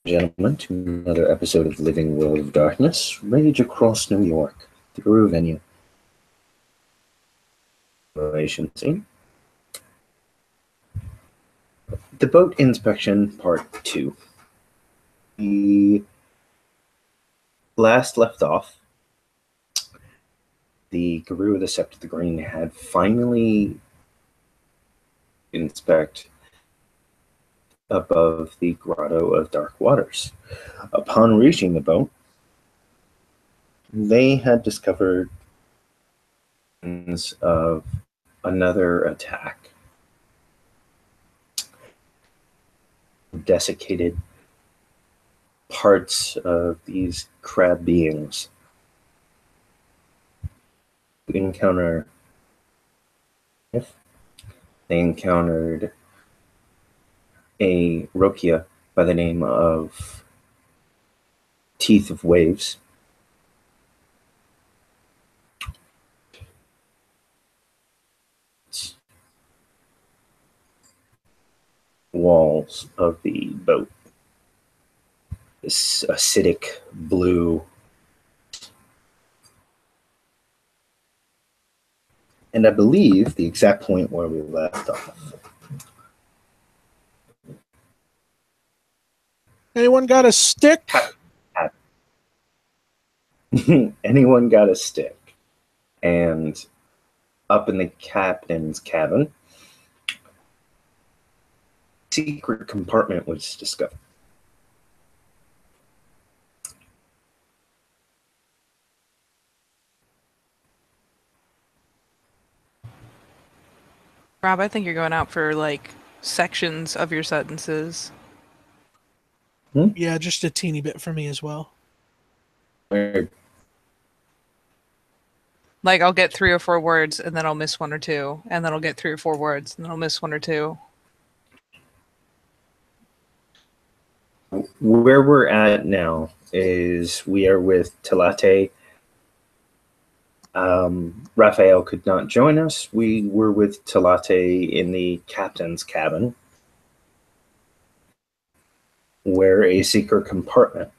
gentlemen, to another episode of Living World of Darkness, Rage Across New York, the Guru venue. Scene. The Boat Inspection Part 2. We last left off. The Guru of the Sept of the Green had finally inspected above the Grotto of Dark Waters. Upon reaching the boat, they had discovered of another attack. Desiccated parts of these crab beings. They encountered a Rokia by the name of Teeth of Waves. Walls of the boat. This acidic blue. And I believe the exact point where we left off. Anyone got a stick? Anyone got a stick? And up in the captain's cabin, secret compartment was discovered. Rob, I think you're going out for, like, sections of your sentences. Yeah, just a teeny bit for me as well. Weird. Like, I'll get 3 or 4 words, and then I'll miss 1 or 2, and then I'll get 3 or 4 words, and then I'll miss 1 or 2. Where we're at now is we are with Talate. Raphael could not join us. We were with Talate in the captain's cabin, where a secret compartment.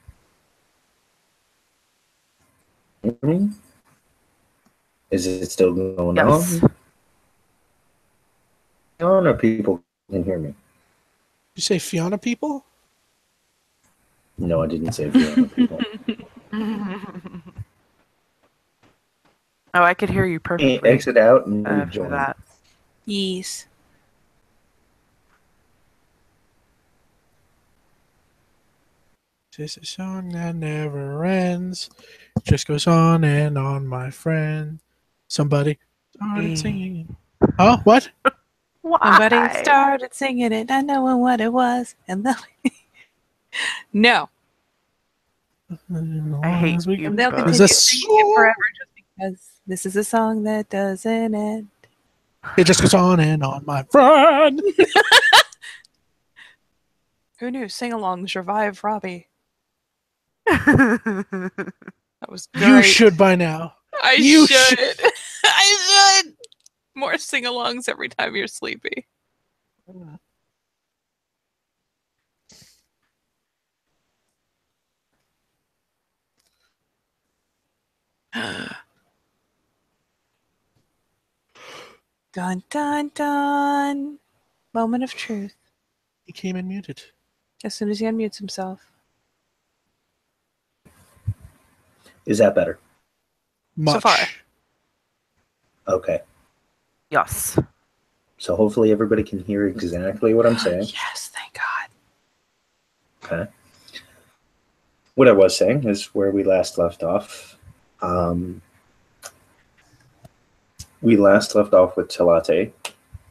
Is it still going Yes. on? Or people can hear me? You say Fiona people? No, I didn't say Fiona people. Oh, I could hear you perfectly. Exit out and for rejoin. that. Yes. This is a song that never ends. Just goes on and on, my friend. Somebody started singing. Oh, what? Why? Somebody started singing it, not knowing what it was, and then... No. I hate you And they'll both. continue singing it forever just because this is a song that doesn't end. It just goes on and on, my friend. Who knew sing-alongs revive Robbie? That was great. You should by now. I You should. I should. More sing-alongs every time you're sleepy. Dun dun dun. Moment of truth. He came in muted. As soon as he unmutes himself. Is that better? Much. So far. Okay. Yes. So hopefully everybody can hear exactly what I'm saying. Yes, thank God. Okay. What I was saying is where we last left off. We last left off with Talate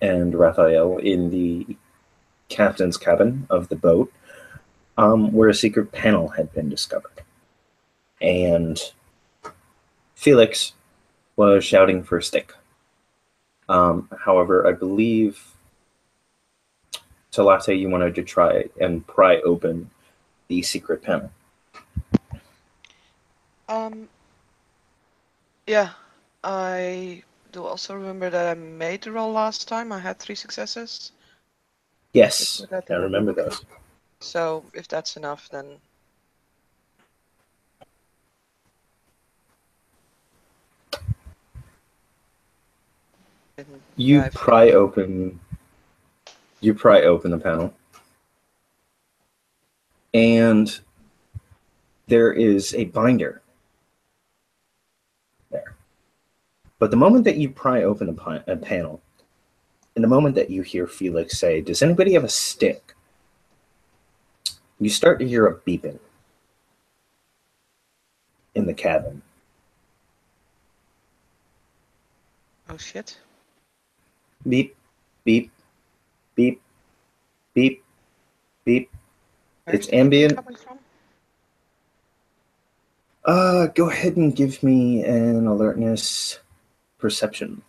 and Raphael in the captain's cabin of the boat, where a secret panel had been discovered. And Felix was shouting for a stick. However, I believe, Talate, you wanted to try and pry open the secret panel. Yeah, I do also remember that I made the roll last time. I had 3 successes. Yes, Put that I in the remember book. those. So if that's enough, then You yeah, I feel- pry open. You pry open the panel, and there is a binder there. But the moment that you pry open a panel, and the moment that you hear Felix say, "Does anybody have a stick?" you start to hear a beeping in the cabin. Oh shit. Beep, beep, beep, beep, beep. Where's It's the beeping ambient. coming from? Go ahead and give me an alertness perception.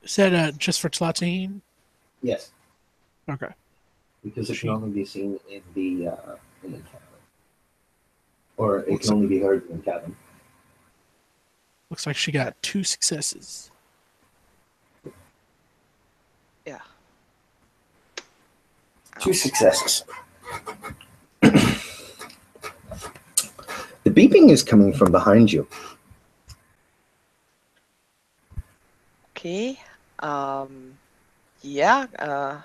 Is that just for Tlatine? Yes, Okay. because it She- can only be seen in the cabin, or it Looks can only be heard in the cabin. Looks like she got 2 successes. Yeah. 2 successes. The beeping is coming from behind you. Okay. Yeah.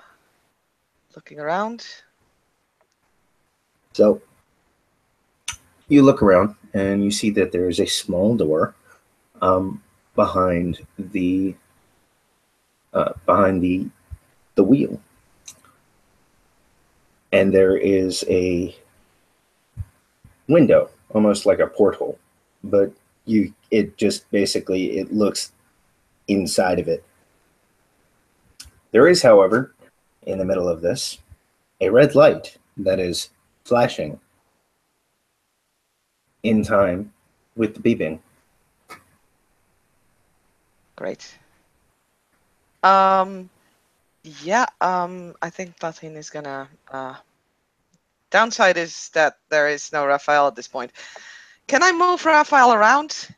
Looking around. So you look around and you see that there is a small door behind the wheel, and there is a window, almost like a porthole, but it just basically it looks inside of it. There is, however, in the middle of this, a red light that is flashing in time with the beeping. Great. Yeah, I think Platin is gonna downside is that there is no Raphael at this point. Can I move Raphael around?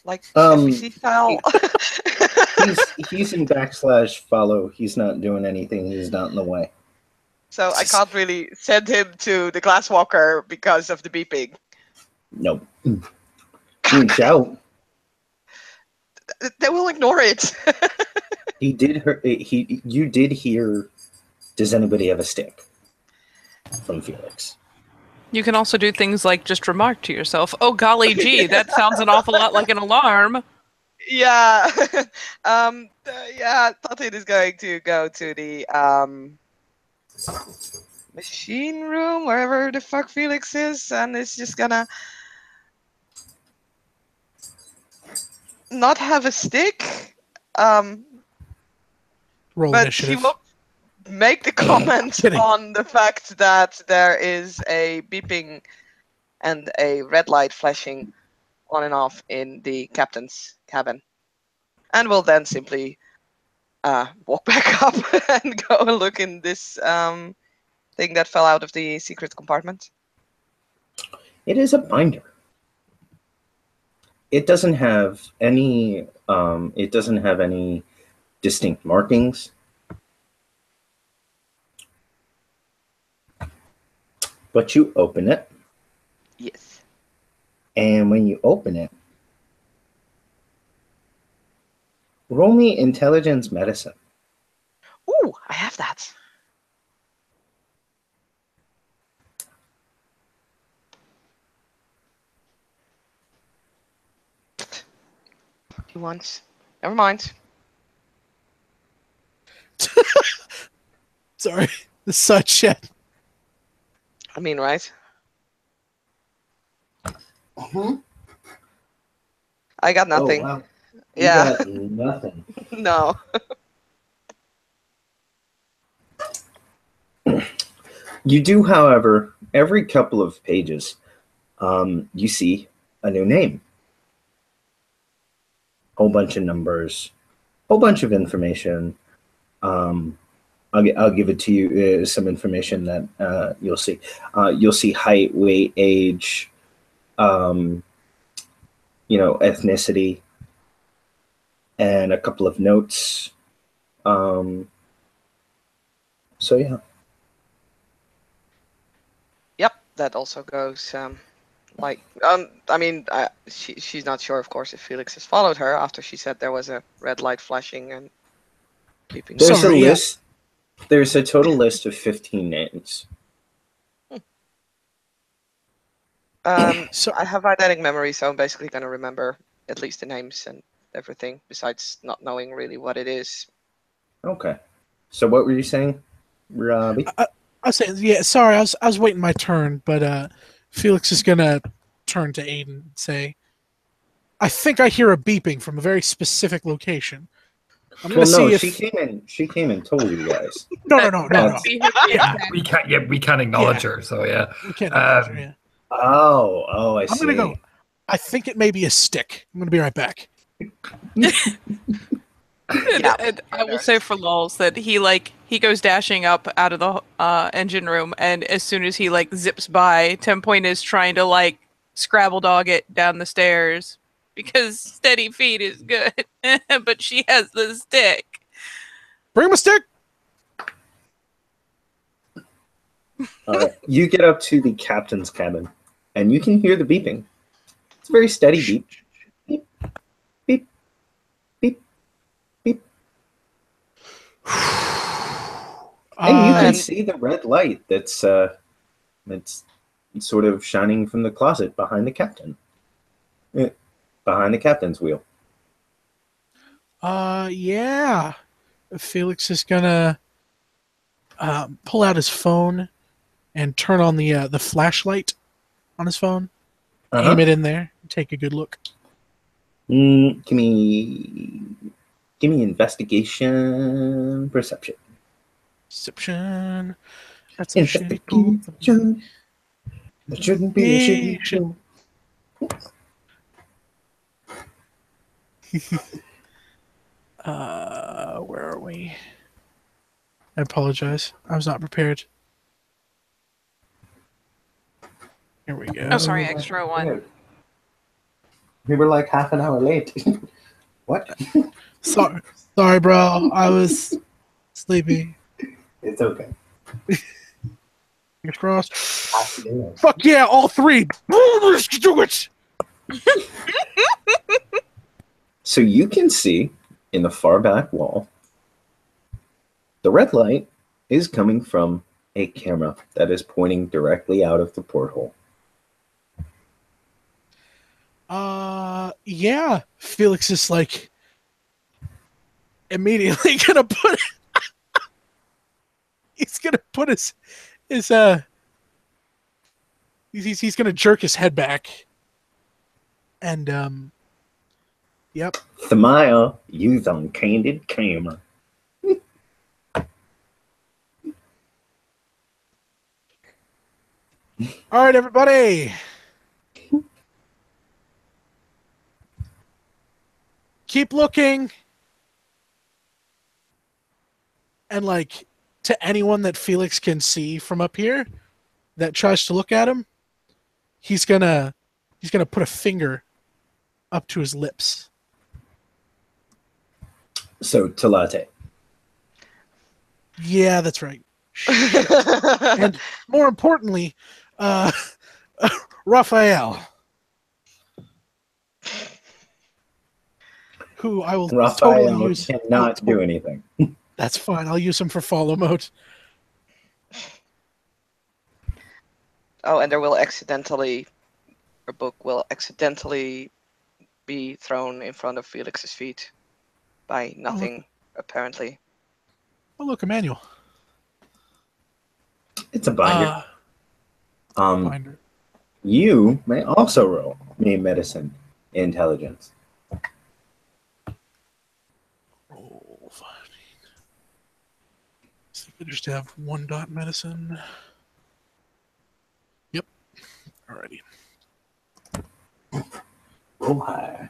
Like NPC style? He's in /follow. He's not doing anything. He's not in the way. So I can't really send him to the glasswalker because of the beeping. Nope. You can shout. They will ignore it. You did hear, "Does anybody have a stick?" from Felix. You can also do things like just remark to yourself, "Oh golly gee, that sounds an awful lot like an alarm." Yeah. Yeah, Platin is going to go to the machine room, wherever the fuck Felix is, and is just gonna not have a stick. Roll But initiative. he will make the comment Kidding. on the fact that there is a beeping and a red light flashing on and off in the captain's cabin. And will then simply walk back up and go and look in this thing that fell out of the secret compartment. It is a binder. It doesn't have any. It doesn't have any distinct markings. But you open it, Yes. and when you open it, roll me intelligence medicine. Ooh, I have that. You want? Never mind. Sorry. The such shit. I mean, right? I got nothing. Oh, wow. Yeah. You got nothing. No. You do, however, every couple of pages, you see a new name, whole bunch of numbers, whole bunch of information. I'll give it to you. Some information that you'll see. You'll see height, weight, age, ethnicity, and a couple of notes. So yeah. Yep, that also goes. She's not sure, of course, if Felix has followed her after she said there was a red light flashing and beeping. There's Sorry, a yeah. list. There's a total list of 15 names. So I have eidetic memory, so I'm basically going to remember at least the names and everything, besides not knowing really what it is. Okay. So what were you saying, Robbie? I was saying, yeah. Sorry, I was waiting my turn, but Felix is gonna turn to Aiden and say, "I think I hear a beeping from a very specific location. I'm gonna Well, no, see if she came and told you guys. no. That's- Yeah. We can't acknowledge her, so yeah. We can't. Acknowledge her, yeah. Oh, I I'm see. gonna go. I think it may be a stick. I'm gonna be right back. And I will say for lulz that he goes dashing up out of the engine room, and as soon as he zips by, 10 Point is trying to Scrabble dog it down the stairs because steady feet is good, but she has the stick. Bring him a stick. All right. You get up to the captain's cabin, and you can hear the beeping. It's a very steady beep. Beep, beep, beep, beep. And you can see the red light that's sort of shining from the closet behind the captain. Behind the captain's wheel. Yeah. Felix is gonna pull out his phone and turn on the flashlight on his phone. Aim it in there. Take a good look. Give me investigation perception. Perception. That's a shitty Investigation. It shouldn't be a shitty Shit. Where are we? I apologize. I was not prepared. Here we go. Oh, sorry, extra one. We were like half an hour late. What? Sorry, bro. I was sleepy. It's okay. Fingers crossed. Fuck yeah, all three. Let's do it. So you can see in the far back wall, the red light is coming from a camera that is pointing directly out of the porthole. Yeah. Felix is immediately gonna put. He's gonna put his he's gonna jerk his head back, and yep. Thamaya, use on candid camera. All right, everybody. Keep looking. And to anyone that Felix can see from up here that tries to look at him, he's gonna put a finger up to his lips. So Talate. Yeah, that's right. And more importantly, Raphael, who I will Raphael totally use. cannot do anything. That's fine. I'll use him for follow mode. Oh, and there will accidentally, a book will accidentally be thrown in front of Felix's feet by nothing, apparently. Oh, look, a manual. It's a binder. Binder. You may also roll me medicine intelligence. Roll 5. So I just have 1 dot medicine. Alrighty. Roll high.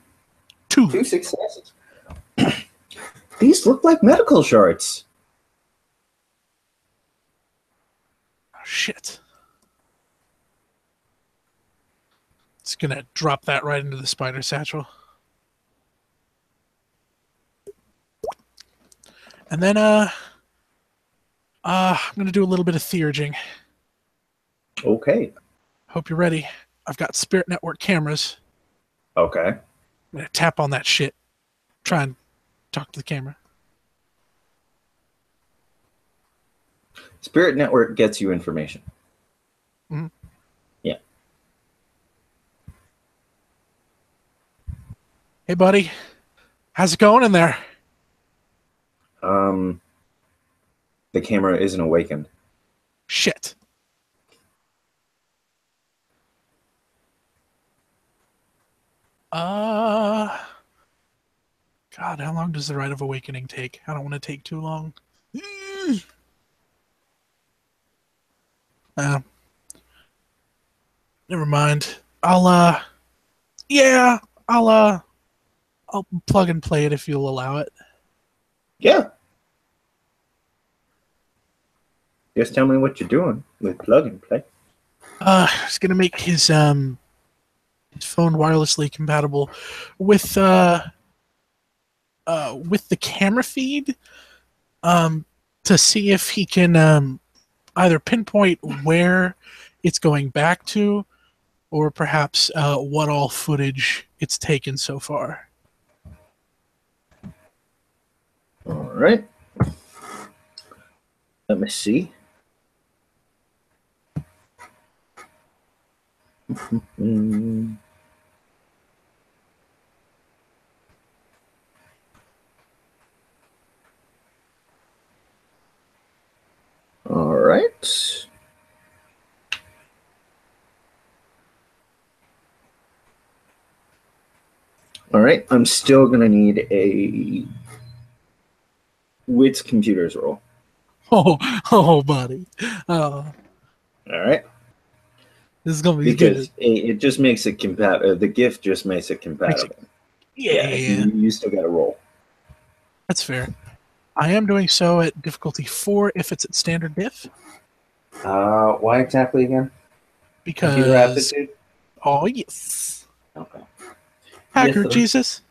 2. 2 successes. These look like medical charts. Oh, shit. It's gonna drop that right into the spider satchel. And then I'm gonna do a little bit of theurging. Okay. Hope you're ready. I've got Spirit Network cameras. Okay. I'm gonna tap on that shit. Try and talk to the camera. Spirit Network gets you information. Mhm. Yeah. Hey, buddy. How's it going in there? The camera isn't awakened. Shit. God, how long does the Rite of Awakening take? I don't want to take too long. Never mind. I'll plug and play it if you'll allow it. Yeah. Just tell me what you're doing with plug and play. It's gonna make his phone wirelessly compatible with the camera feed, to see if he can either pinpoint where it's going back to, or perhaps what all footage it's taken so far. All right. Let me see. All right. All right. I'm still going to need a wits computers roll. Oh, buddy. All right. This is gonna be Because good. it just makes it compatible. The gift just makes it compatible. Yeah. You still got to roll. That's fair. I am doing so at difficulty 4 if it's at standard diff. Why exactly again? Because Computer aptitude? oh yes. Okay. Hacker Yes, sir. Jesus.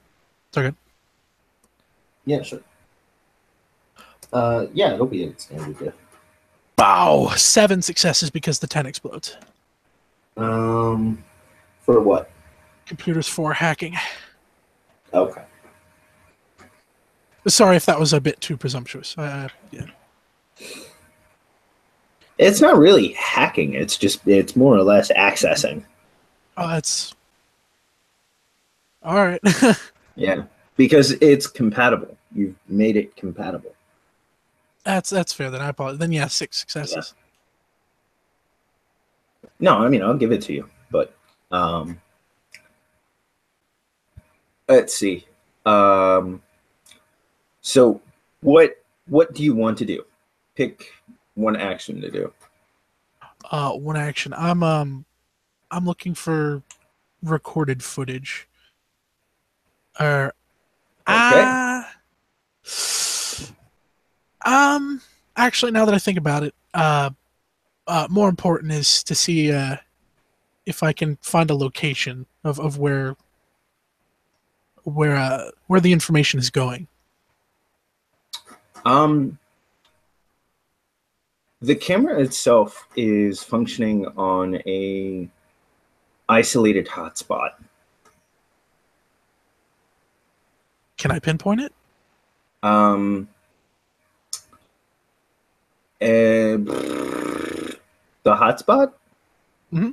It's okay. Yeah, sure. Yeah, it'll be in standard diff. Wow. 7 successes because the 10 explodes. For what? Computers 4 hacking. Okay. Sorry if that was a bit too presumptuous. Yeah. It's not really hacking. It's more or less accessing. Oh, that's all right. Yeah, because it's compatible. You've made it compatible. That's fair. Then I apologize. Then yeah, 6 successes. Yeah. No, I mean I'll give it to you, but let's see. So what do you want to do? Pick one action to do. One action. I'm looking for recorded footage. Okay. Actually, now that I think about it, more important is to see if I can find a location of where the information is going. The camera itself is functioning on a isolated hotspot. Can I pinpoint it? The hotspot? Mm-hmm.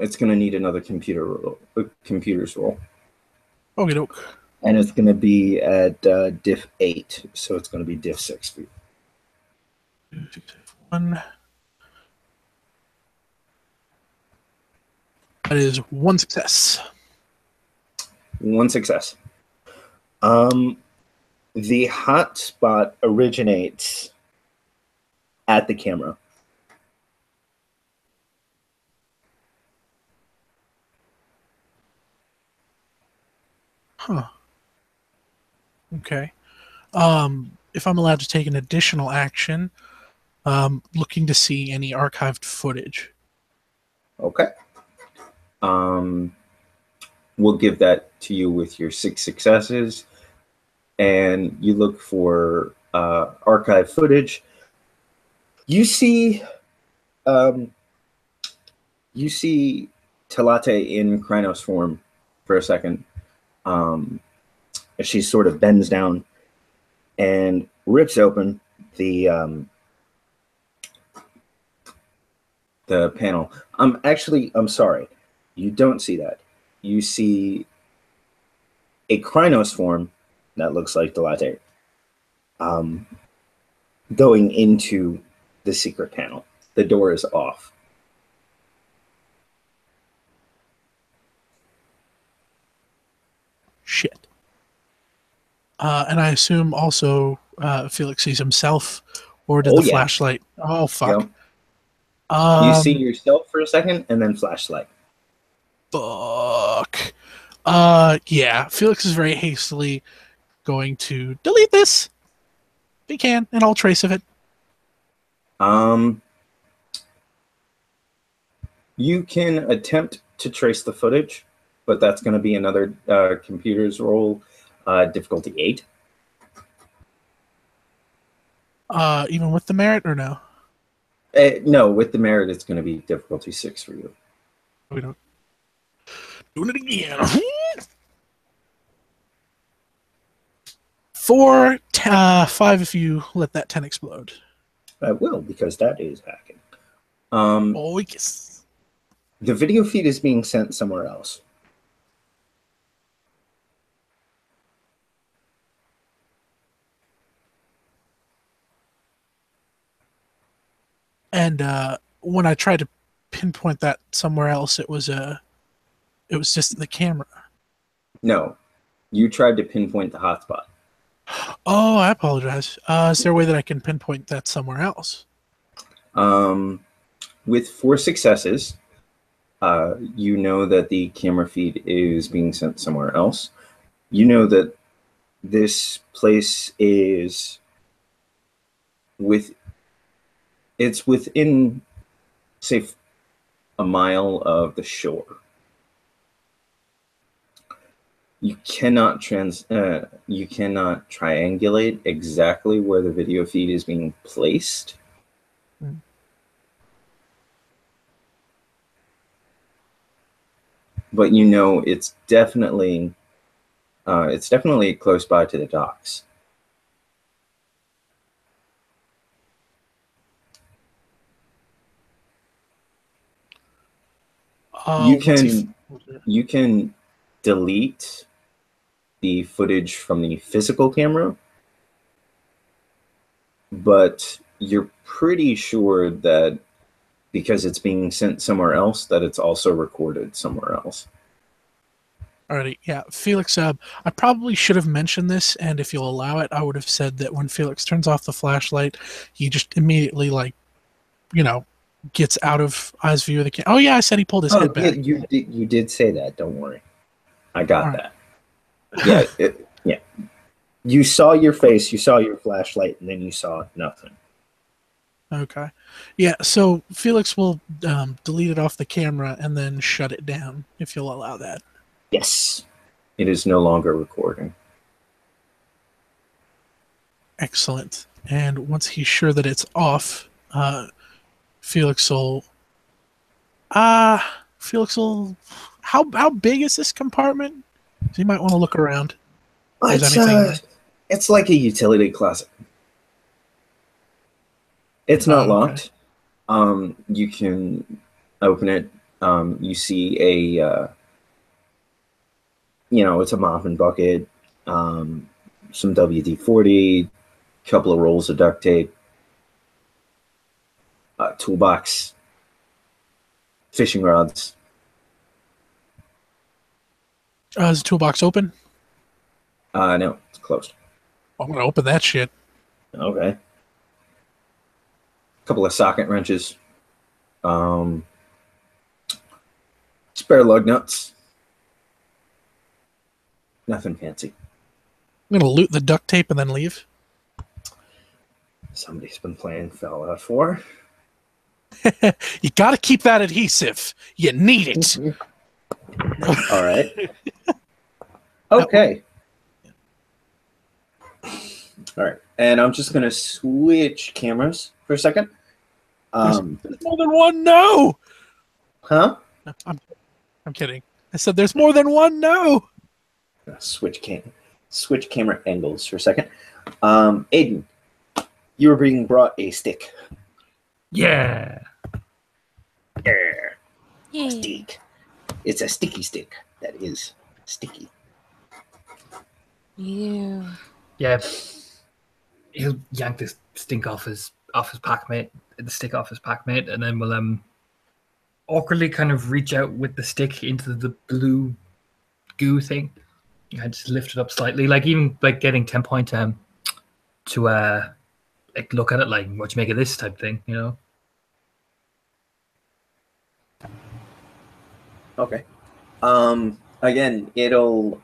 It's gonna need another computer's roll. Okie doke. And it's gonna be at diff 8, so it's gonna be diff 6 for you. 1. That is 1 success. 1 success. The hotspot originates at the camera. Huh. Okay. If I'm allowed to take an additional action, looking to see any archived footage. Okay. We'll give that to you with your 6 successes, and you look for archive footage. You see, Telate in Krynos form for a second. She sort of bends down and rips open the panel. I'm sorry. You don't see that. You see a Krynos form that looks like the latte going into the secret panel. The door is off. Shit. And I assume also Felix sees himself, or did the flashlight? Oh, fuck. Yep. You see yourself for a second, and then flashlight. Fuck. Yeah. Felix is very hastily going to delete this. If he can, and all trace of it. You can attempt to trace the footage, but that's going to be another computer's roll, difficulty 8. Even with the merit, or no? No, with the merit, it's going to be difficulty 6 for you. We don't. Doing it again. 4, 5 if you let that 10 explode. I will, because that is hacking. Oh, yes. The video feed is being sent somewhere else. And when I tried to pinpoint that somewhere else, it was just in the camera. No, you tried to pinpoint the hotspot. Oh, I apologize. Is there a way that I can pinpoint that somewhere else? With 4 successes, you know that the camera feed is being sent somewhere else. You know that this place is within, say, a mile of the shore. You cannot triangulate exactly where the video feed is being placed. But you know it's definitely close by to the docks. You can delete the footage from the physical camera, but you're pretty sure that because it's being sent somewhere else, that it's also recorded somewhere else. Alrighty, yeah. Felix, I probably should have mentioned this, and if you'll allow it, I would have said that when Felix turns off the flashlight, he just immediately, gets out of eyes view of the camera. Oh, yeah, I said he pulled his head back. Yeah, you did say that. Don't worry. I got that. Yeah, yeah. You saw your face, you saw your flashlight, and then you saw nothing. Okay. Yeah, so Felix will delete it off the camera and then shut it down, if you'll allow that. Yes. It is no longer recording. Excellent. And once he's sure that it's off, Felix will... How big is this compartment? So you might want to look around. It's like a utility closet. It's not locked. You can open it. You see a, it's a mop and bucket, some WD-40, couple of rolls of duct tape, toolbox, fishing rods. Is the toolbox open? No, it's closed. I'm going to open that shit. Okay. Couple of socket wrenches, spare lug nuts, Nothing fancy. I'm gonna loot the duct tape and then leave. Somebody's been playing Fallout 4. You gotta keep that adhesive. You need it. All right. Okay. All right. And I'm just going to switch cameras for a second. There's more than one. No. Huh? I'm kidding. I said there's more than one. No. Switch camera angles for a second. Aiden, you were being brought a stick. Yeah. Yeah. Yay. Stick. It's a sticky stick. That is sticky. Yeah. Yeah. He'll yank this stink off his packmate, the stick off his packmate, and then we'll awkwardly kind of reach out with the stick into the blue goo thing. I just lift it up slightly, like even like getting 10 point to like look at it like what you make of this type thing, you know. Okay. Again, it'll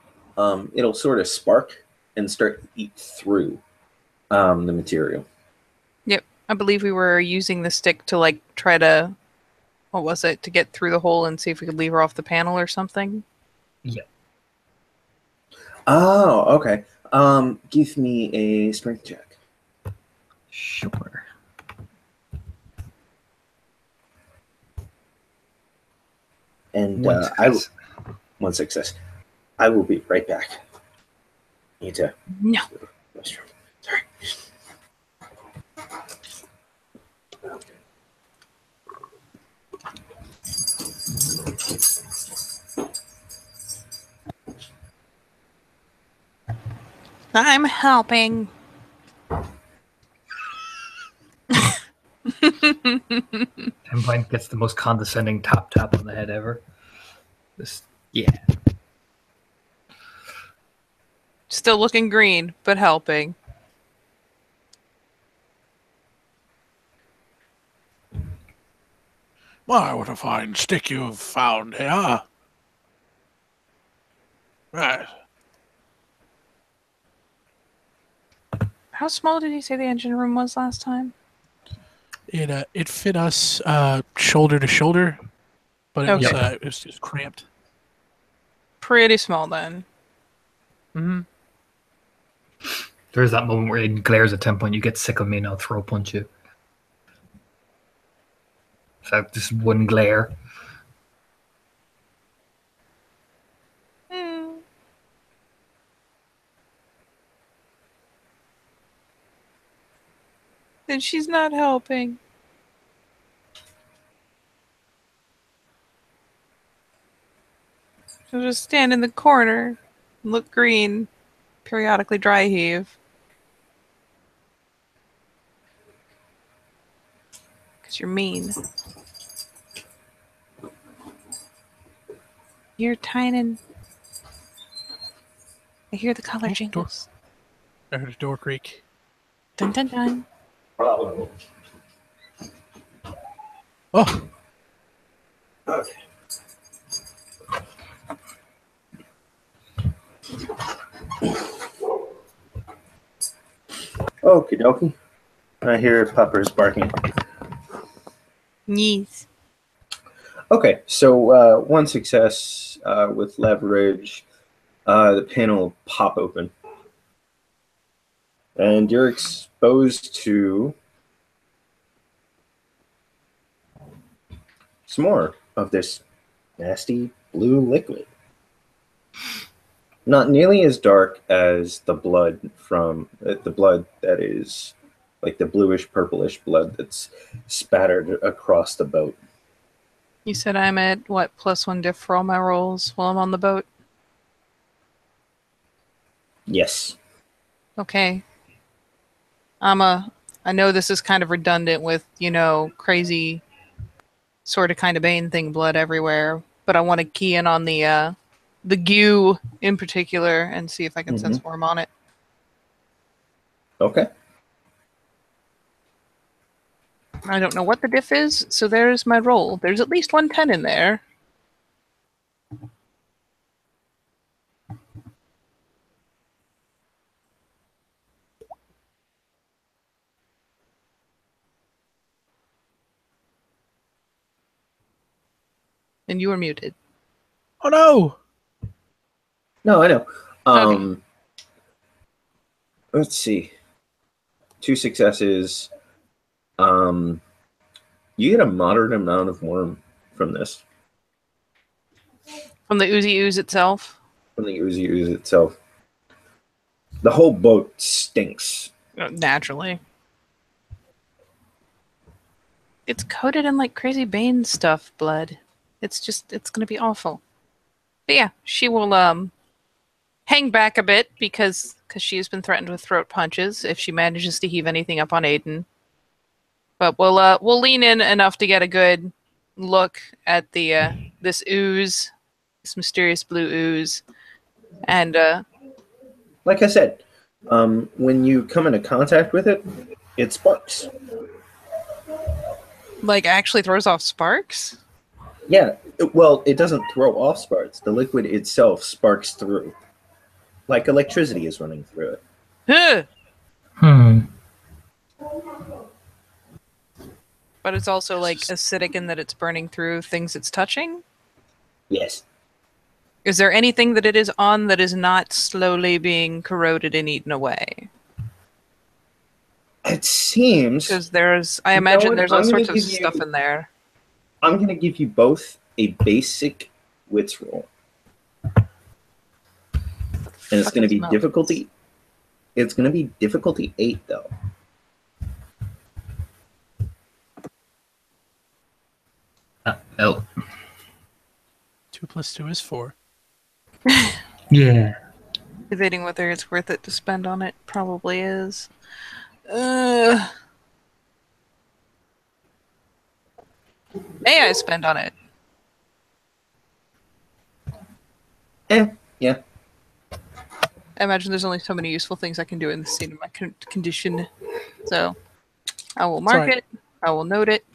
sort of spark and start to eat through the material. Yep. I believe we were using the stick to like try to, what was it, to get through the hole and see if we could leave her off the panel or something. Yeah. Oh, okay. Give me a strength check. Sure. And One success. one success. I will be right back. Need to No. go to the restroom. Sorry. I'm helping. 10 point gets the most condescending tap on the head ever. Yeah. Still looking green, but helping. My, what a fine stick you've found here. Right. How small did you say the engine room was last time? It fit us shoulder to shoulder, but it was just cramped. Pretty small then. Mm-hmm. There's that moment where it glares at 10 point, you get sick of me and I'll throw punch you. So just one glare. Then she's not helping. She'll just stand in the corner, look green, periodically dry heave. Because you're mean. You're Tynan. I hear the collar jingles. I heard a door creak. Dun dun dun. Oh. Oh, Okay. Okie dokie. I hear puppers barking. Yes. Okay, so one success with leverage. The panel will pop open. And you're exposed to some more of this nasty blue liquid. Not nearly as dark as the blood from the blood that is like the bluish purplish blood that's spattered across the boat. You said I'm at, what, +1 diff for all my rolls while I'm on the boat? Yes. Okay. I know this is kind of redundant with, crazy sort of kind of Bane thing, blood everywhere, but I want to key in on the goo in particular and see if I can sense form on it. Okay. I don't know what the diff is, so there's my roll. There's at least 110 in there. And you are muted. Oh no! No, I know. Okay. Let's see. 2 successes. You get a moderate amount of worm from this. From the oozy ooze itself? From the oozy ooze itself. The whole boat stinks. Naturally. It's coated in like crazy Bane stuff, blood. It's gonna be awful. But yeah, she will hang back a bit because she has been threatened with throat punches if she manages to heave anything up on Aiden. But we'll lean in enough to get a good look at the this ooze, this mysterious blue ooze, and like I said, when you come into contact with it, it sparks. like actually throws off sparks. Yeah, well, it doesn't throw off sparks. The liquid itself sparks through, like electricity is running through it. Huh. But it's also like acidic in that it's burning through things it's touching. Yes. Is there anything that it is on that is not slowly being corroded and eaten away? It seems. Because I imagine there's all sorts of stuff in there. I'm going to give you both a basic wits roll. And it's going to be difficulty. It's going to be difficulty 8, though. No. 2 + 2 is 4. Yeah. Debating whether it's worth it to spend on it. Probably is. May I spend on it? Yeah. I imagine there's only so many useful things I can do in this scene of my condition. So, I will mark it. I will note it.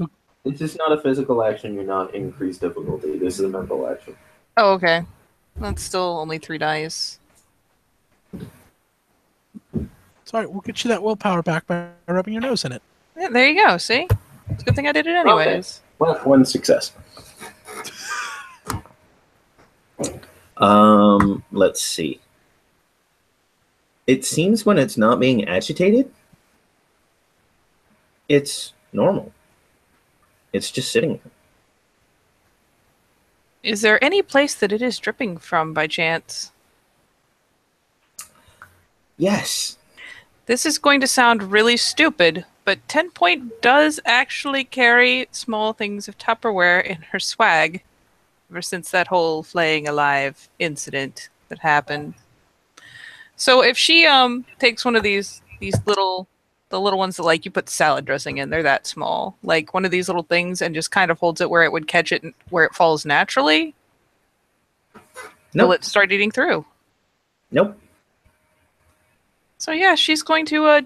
This is not a physical action. You're not increased difficulty. This is a mental action. Oh, okay. That's still only 3 dice. Sorry, we'll get you that willpower back by rubbing your nose in it. Yeah, there you go. See? It's a good thing I did it anyways. Okay. Well, 1 success. Let's see. It seems when it's not being agitated, it's normal. It's just sitting there. Is there any place that it is dripping from by chance? Yes. This is going to sound really stupid, but 10 Point does actually carry small things of Tupperware in her swag ever since that whole flaying alive incident that happened. So if she takes one of the little ones that like you put salad dressing in, they're that small, like one of these little things, and just kind of holds it where it would catch it where it falls naturally, will it start eating through? Nope. So yeah, she's going to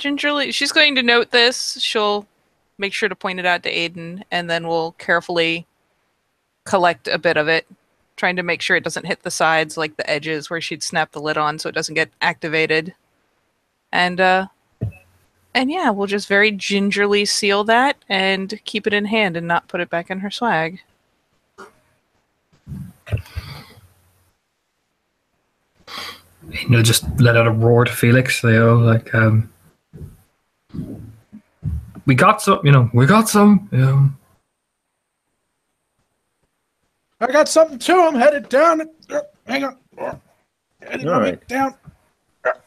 she's going to note this. She'll make sure to point it out to Aiden, and then we'll carefully collect a bit of it, trying to make sure it doesn't hit the sides, like the edges where she'd snap the lid on so it doesn't get activated. And yeah, we'll just very gingerly seal that and keep it in hand and not put it back in her swag. Just let out a roar to Felix. We got some, we got some. I got something too. I'm headed down. Hang on. All right. Down.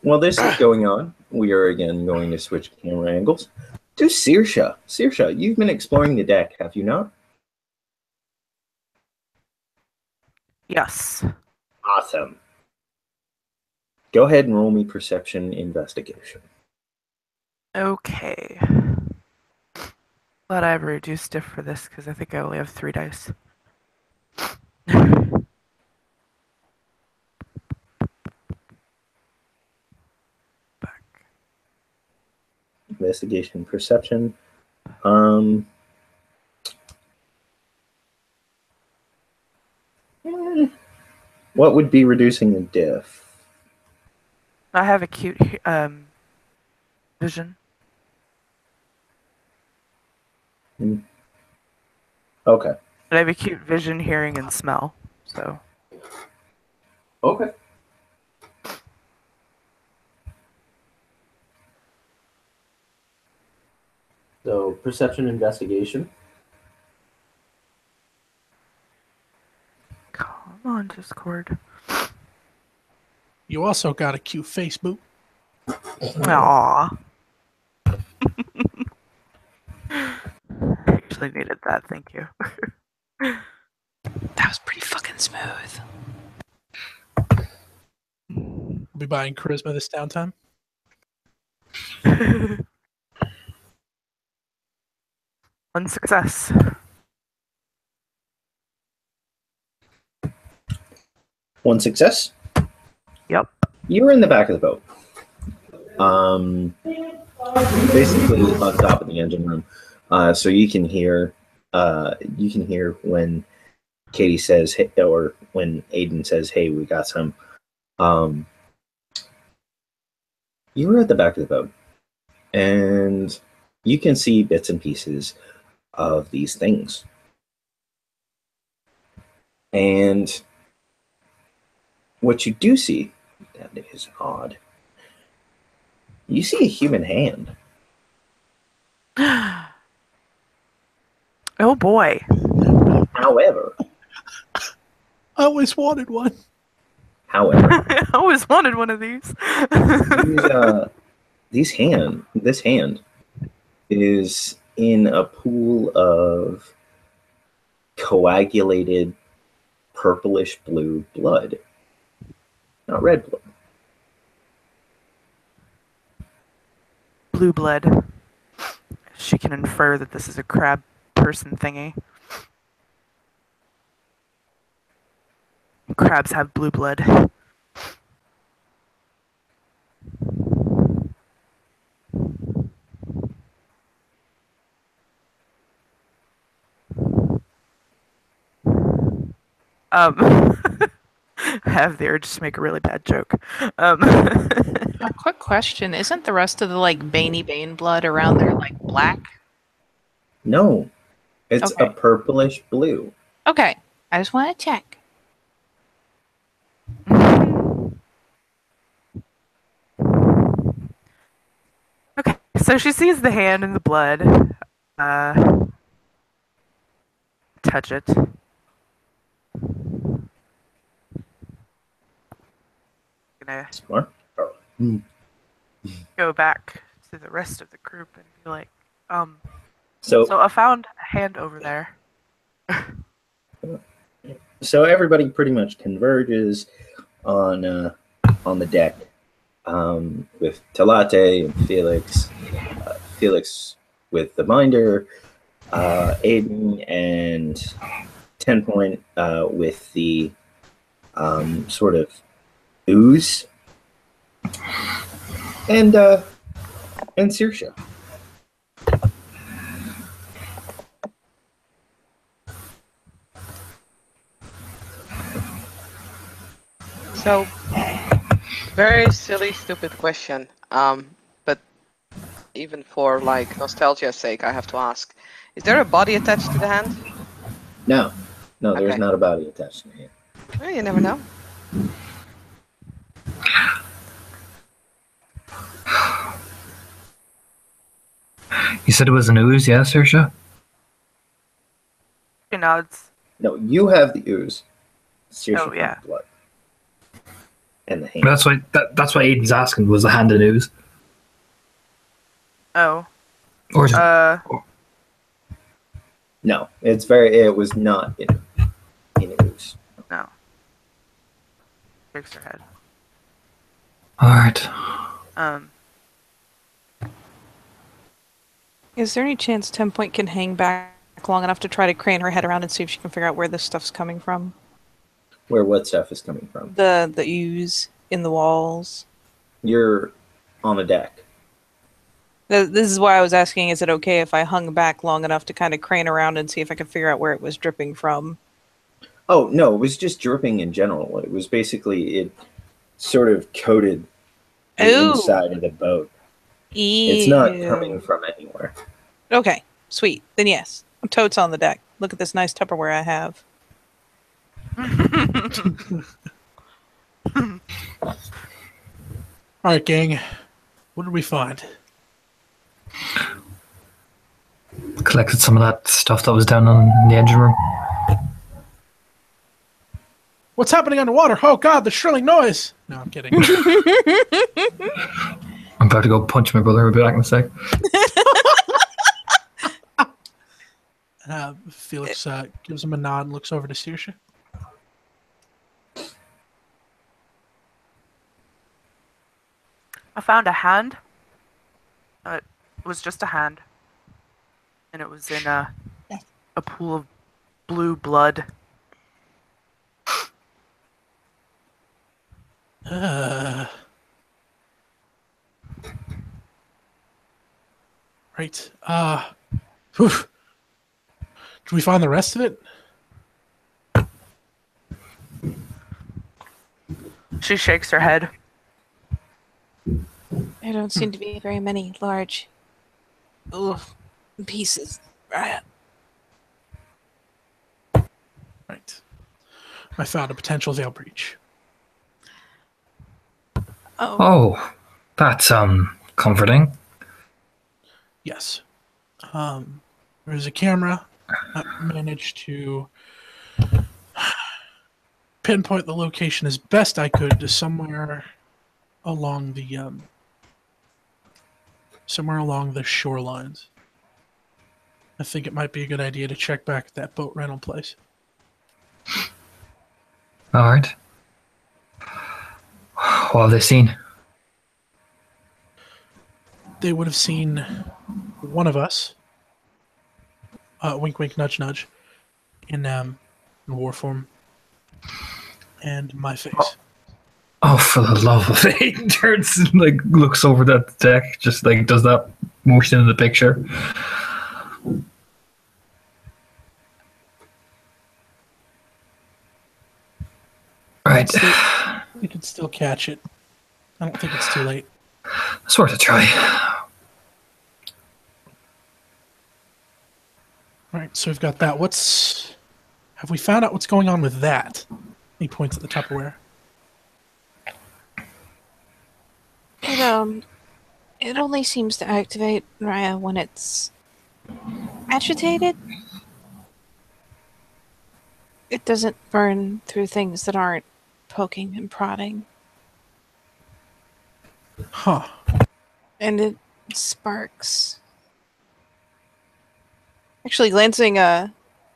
While this is going on, we are again going to switch camera angles to Saoirse. Saoirse, you've been exploring the deck, have you not? Yes. Awesome. Go ahead and roll me perception investigation. Okay. But I have a reduced diff for this because I think I only have 3 dice. Back. Investigation, perception. What would be reducing the diff? I have acute vision. Okay. I have acute vision, hearing, and smell. So Okay. So perception investigation. come on, Discord. You also got a cute face, boo. Aww. Actually needed that. Thank you. That was pretty fucking smooth. I'll be buying charisma this downtime. One success. One success. Yep. You were in the back of the boat. Basically on top of the engine room. So you can hear when Katie says, hey, or when Aiden says, "Hey, we got some." You were at the back of the boat, and you can see bits and pieces of these things. And what you do see, that is odd. You see a human hand. Oh boy. However, I always wanted one. I always wanted one of these. this hand is in a pool of coagulated purplish blue blood. Not red blood. Blue blood. She can infer that this is a crab person thingy. Crabs have blue blood. I have the urge to make a really bad joke. A quick question: isn't the rest of the Baney Bane blood around there black? No, it's Okay. a purplish blue. Okay, I just want to check. Okay, so she sees the hand and the blood. Touch it. Gonna Smart. go back to the rest of the group and be like, So I found a hand over there. So everybody pretty much converges on the deck with Talate and Felix. Felix with the binder, Aiden and 10 Point with the sort of ooze, and Saoirse. So, very silly, stupid question. But even for nostalgia's sake, I have to ask: is there a body attached to the hand? No, there's Okay. not a body attached to it. Well, you never know. You said it was an ooze, yeah, Saoirse? She nods. No, you have the ooze. Saoirse Oh, yeah. has the blood and the hand. That's why Aiden's asking, was the hand an ooze? Oh. Or is No, it was not in ooze. No. Shakes her head. Alright. Is there any chance 10 Point can hang back long enough to try to crane her head around and see if she can figure out where this stuff's coming from? Where what stuff is coming from? The ooze in the walls. You're on a deck. This is why I was asking, is it okay if I hung back long enough to kind of crane around and see if I could figure out where it was dripping from? Oh, no, it was just dripping in general. It was basically, it sort of coated the Ooh. inside of the boat. Ew. It's not coming from anywhere. Okay, sweet. Then yes, I'm totes on the deck. Look at this nice Tupperware I have. All right, gang. What did we find? Collected some of that stuff that was down in the engine room. What's happening underwater? Oh God, the shrilling noise. No, I'm kidding. I'm about to go punch my brother. I'll be back in a sec. Felix gives him a nod and looks over to Saoirse. I found a hand. It was just a hand. And it was in a pool of blue blood. Right. Whew. Did we find the rest of it? She shakes her head. There don't seem to be very many large pieces. Right. I found a potential veil breach. Oh, that's comforting. Yes. There's a camera. I managed to pinpoint the location as best I could to somewhere along the shorelines. I think it might be a good idea to check back at that boat rental place. All right. What have they seen? They would have seen one of us. Wink, wink, nudge, nudge. In war form. And my face. Oh, for the love of it! He turns and looks over that deck, just does that motion in the picture. Right. We could still catch it. I don't think it's too late. It's worth a try. All right, so we've got that. Have we found out what's going on with that? He points at the Tupperware. It only seems to activate Raya when it's agitated. It doesn't burn through things that aren't poking and prodding. Huh. And it sparks. Actually, glancing,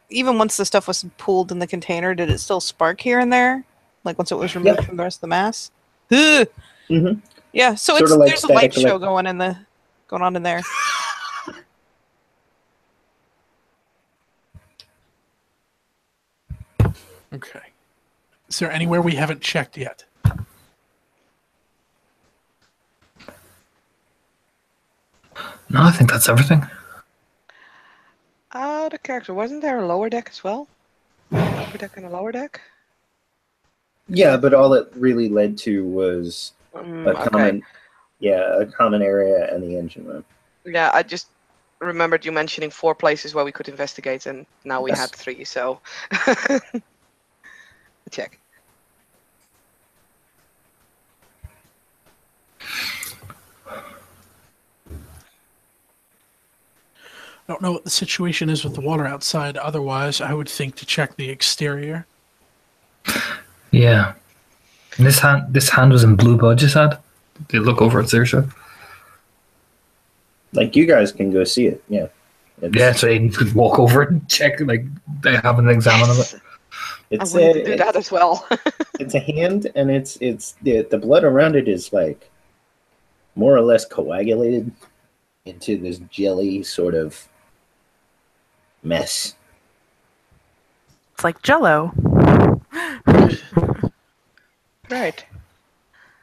even once the stuff was pooled in the container, did it still spark here and there? Like once it was removed from the rest of the mass? Mm-hmm. Yeah, so Sort of like there's a light static show going on in there. Okay. Is there anywhere we haven't checked yet? No, I think that's everything. The character, wasn't there a lower deck as well? Upper deck and a lower deck? Yeah, but all it really led to was a common area and the engine room. Yeah, I just remembered you mentioning 4 places where we could investigate, and now we had 3, so check. I don't know what the situation is with the water outside. Otherwise, I would think to check the exterior. Yeah. And this hand was in blue blood, you said? They look over at Saoirse. Like, you guys can go see it, yeah. So Aiden could walk over and check, they have an examine of it. I wanted to do that as well. It's a hand, and it's the blood around it is more or less coagulated into this jelly sort of mess. It's like Jell-O. Right.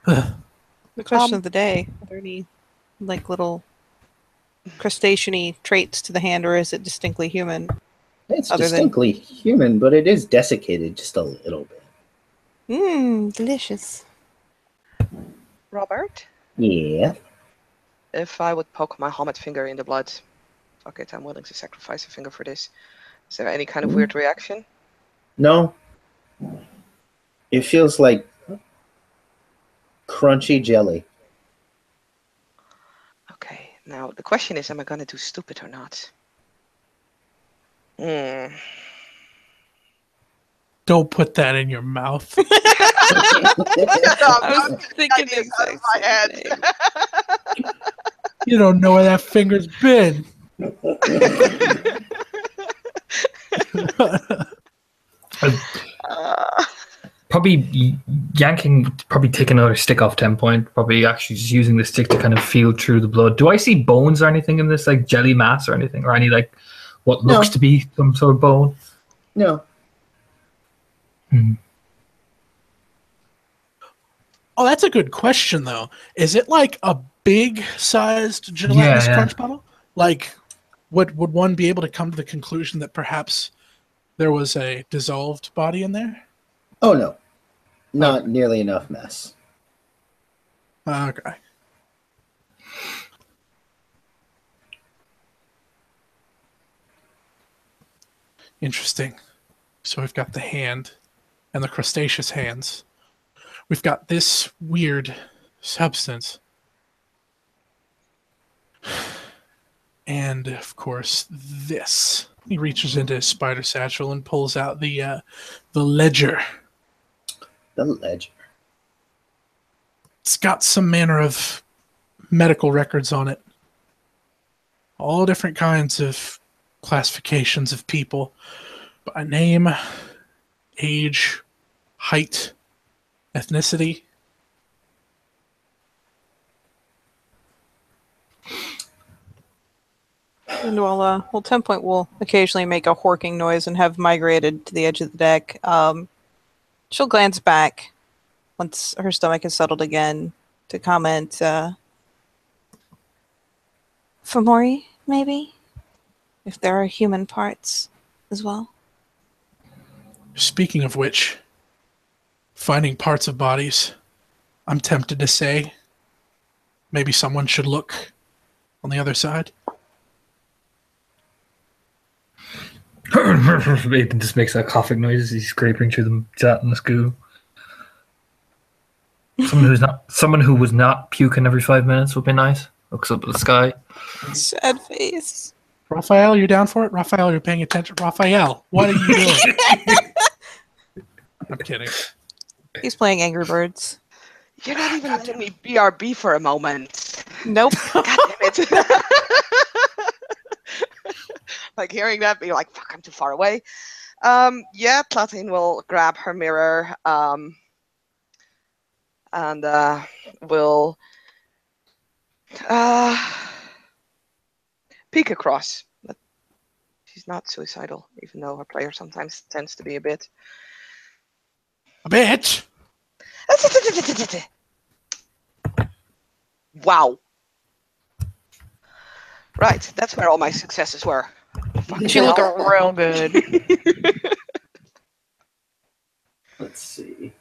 The question of the day: are there any little crustacean-y traits to the hand, or is it distinctly human? It's distinctly human, but it is desiccated just a little bit. Delicious. Robert? Yeah. If I would poke my helmet finger in the blood, fuck it, I'm willing to sacrifice a finger for this. Is there any kind of weird reaction? No. It feels like crunchy jelly. Okay, now the question is, am I going to do stupid or not? Don't put that in your mouth. I was thinking the exact my head. You don't know where that finger's been. Probably yanking, probably take another stick off 10 point, probably actually just using the stick to kind of feel through the blood. Do I see bones or anything in this, like jelly mass or anything, or any like what looks to be some sort of bone? No. Oh, that's a good question, though. Is it like a big-sized gelatinous crunch bottle? Like, would one be able to come to the conclusion that perhaps there was a dissolved body in there? Oh, no. Not nearly enough mess. Okay. Interesting. So we've got the hand and the crustaceous hands. We've got this weird substance. And, of course, this. He reaches into his spider satchel and pulls out the ledger. The ledger. It's got some manner of medical records on it. All different kinds of classifications of people by name, age, height, ethnicity. And while 10 point will occasionally make a horking noise and have migrated to the edge of the deck, she'll glance back once her stomach is settled again to comment, Fomori, maybe? If there are human parts as well. Speaking of which, finding parts of bodies, I'm tempted to say maybe someone should look on the other side. It just makes that coughing noise as he's scraping through the gelatinous goo. Someone who was not puking every 5 minutes would be nice. Looks up at the sky. Sad face. Raphael, you're down for it? Raphael, you're paying attention? Raphael, what are you doing? I'm kidding. He's playing Angry Birds. You're not even letting me BRB for a moment. Nope. God damn it. Like hearing that, be like, fuck, I'm too far away. Yeah, Platin will grab her mirror and will peek across. But she's not suicidal, even though her player sometimes tends to be a bit. A bitch! Wow. Right, that's where all my successes were. She looked real good. Let's see.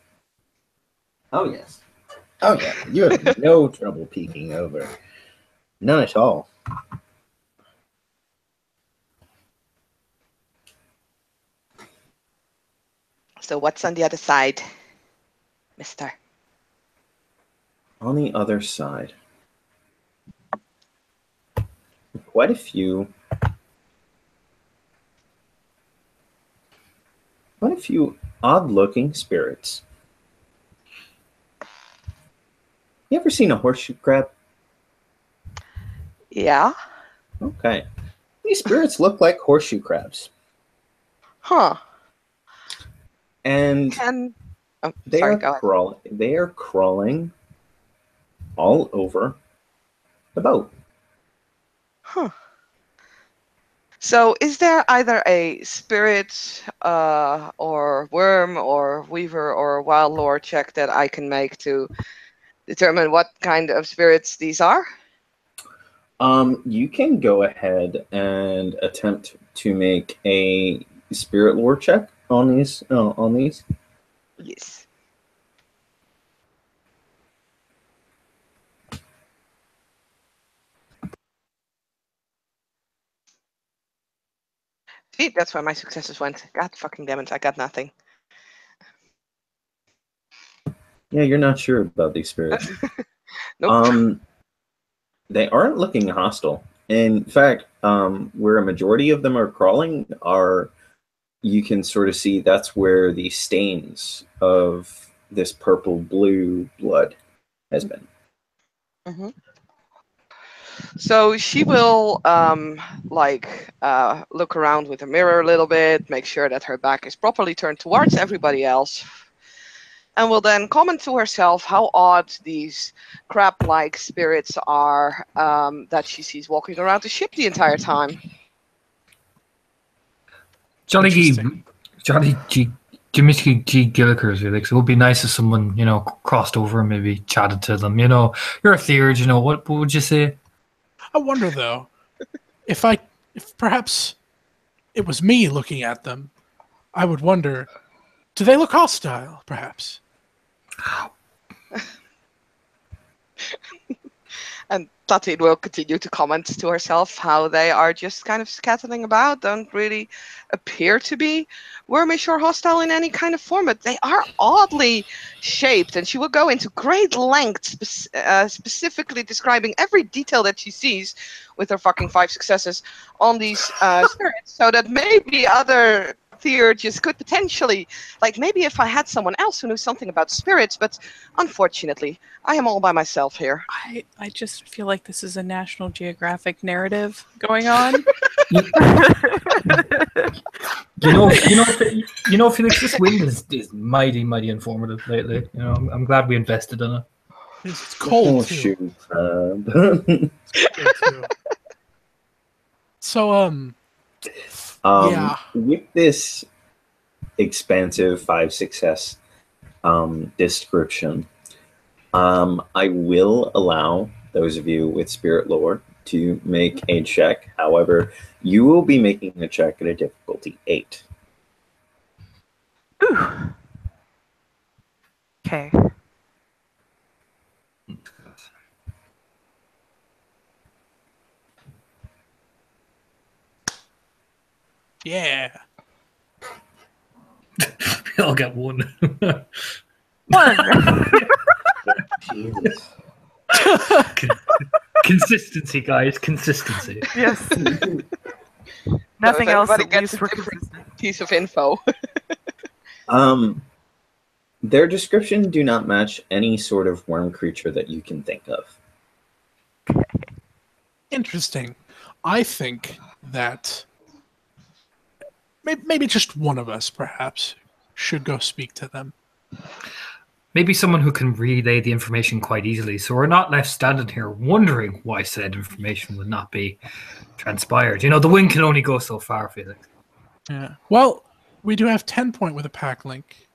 Oh, yes. Oh, yeah. You have no trouble peeking over. None at all. So what's on the other side, mister? On the other side, quite a few odd-looking spirits. You ever seen a horseshoe crab? Yeah. Okay. These spirits look like horseshoe crabs. Huh. And they are crawling all over the boat. Huh. So is there either a spirit or worm or weaver or wild lore check that I can make to determine what kind of spirits these are? You can go ahead and attempt to make a spirit lore check on these. Yes. See, that's where my successes went. God fucking damn it, I got nothing. Yeah, you're not sure about these spirits. Nope. They aren't looking hostile. In fact, where a majority of them are crawling are, you can sort of see that's where the stains of this purple-blue blood has been. Mm-hmm. So she will look around with a mirror a little bit, make sure that her back is properly turned towards everybody else, and will then comment to herself how odd these crab-like spirits are that she sees walking around the ship the entire time. Jolly G Jimmy G Gillikers, Felix. It would be nice if someone, crossed over and maybe chatted to them. You're a theurge, what would you say? I wonder though, if perhaps it was me looking at them, I would wonder, do they look hostile, perhaps? And Tatin will continue to comment to herself how they are just kind of scattering about, don't really appear to be wormish or hostile in any kind of form, but they are oddly shaped. And she will go into great length specifically describing every detail that she sees with her fucking 5 successes on these spirits, so that maybe other theurges could potentially, maybe if I had someone else who knew something about spirits, but unfortunately, I am all by myself here. I just feel like this is a National Geographic narrative going on. Felix, this wind is mighty, mighty informative lately. I'm glad we invested in it. It's cold too. So, yeah. With this expansive 5 success description, I will allow those of you with spirit lore to make a check. However, you will be making a check at a difficulty 8. Ooh. Okay. Yeah. We all get 1. 1. Jesus. Consistency, guys. Consistency. Yes. Nothing else. Everybody At gets least a we're different consistent. piece of info. Their description do not match any sort of worm creature that you can think of. Interesting. I think that maybe just one of us, perhaps, should go speak to them. Maybe someone who can relay the information quite easily, so we're not left standing here wondering why said information would not be transpired. The wind can only go so far, Felix. Yeah. Well, we do have 10 point with a pack link.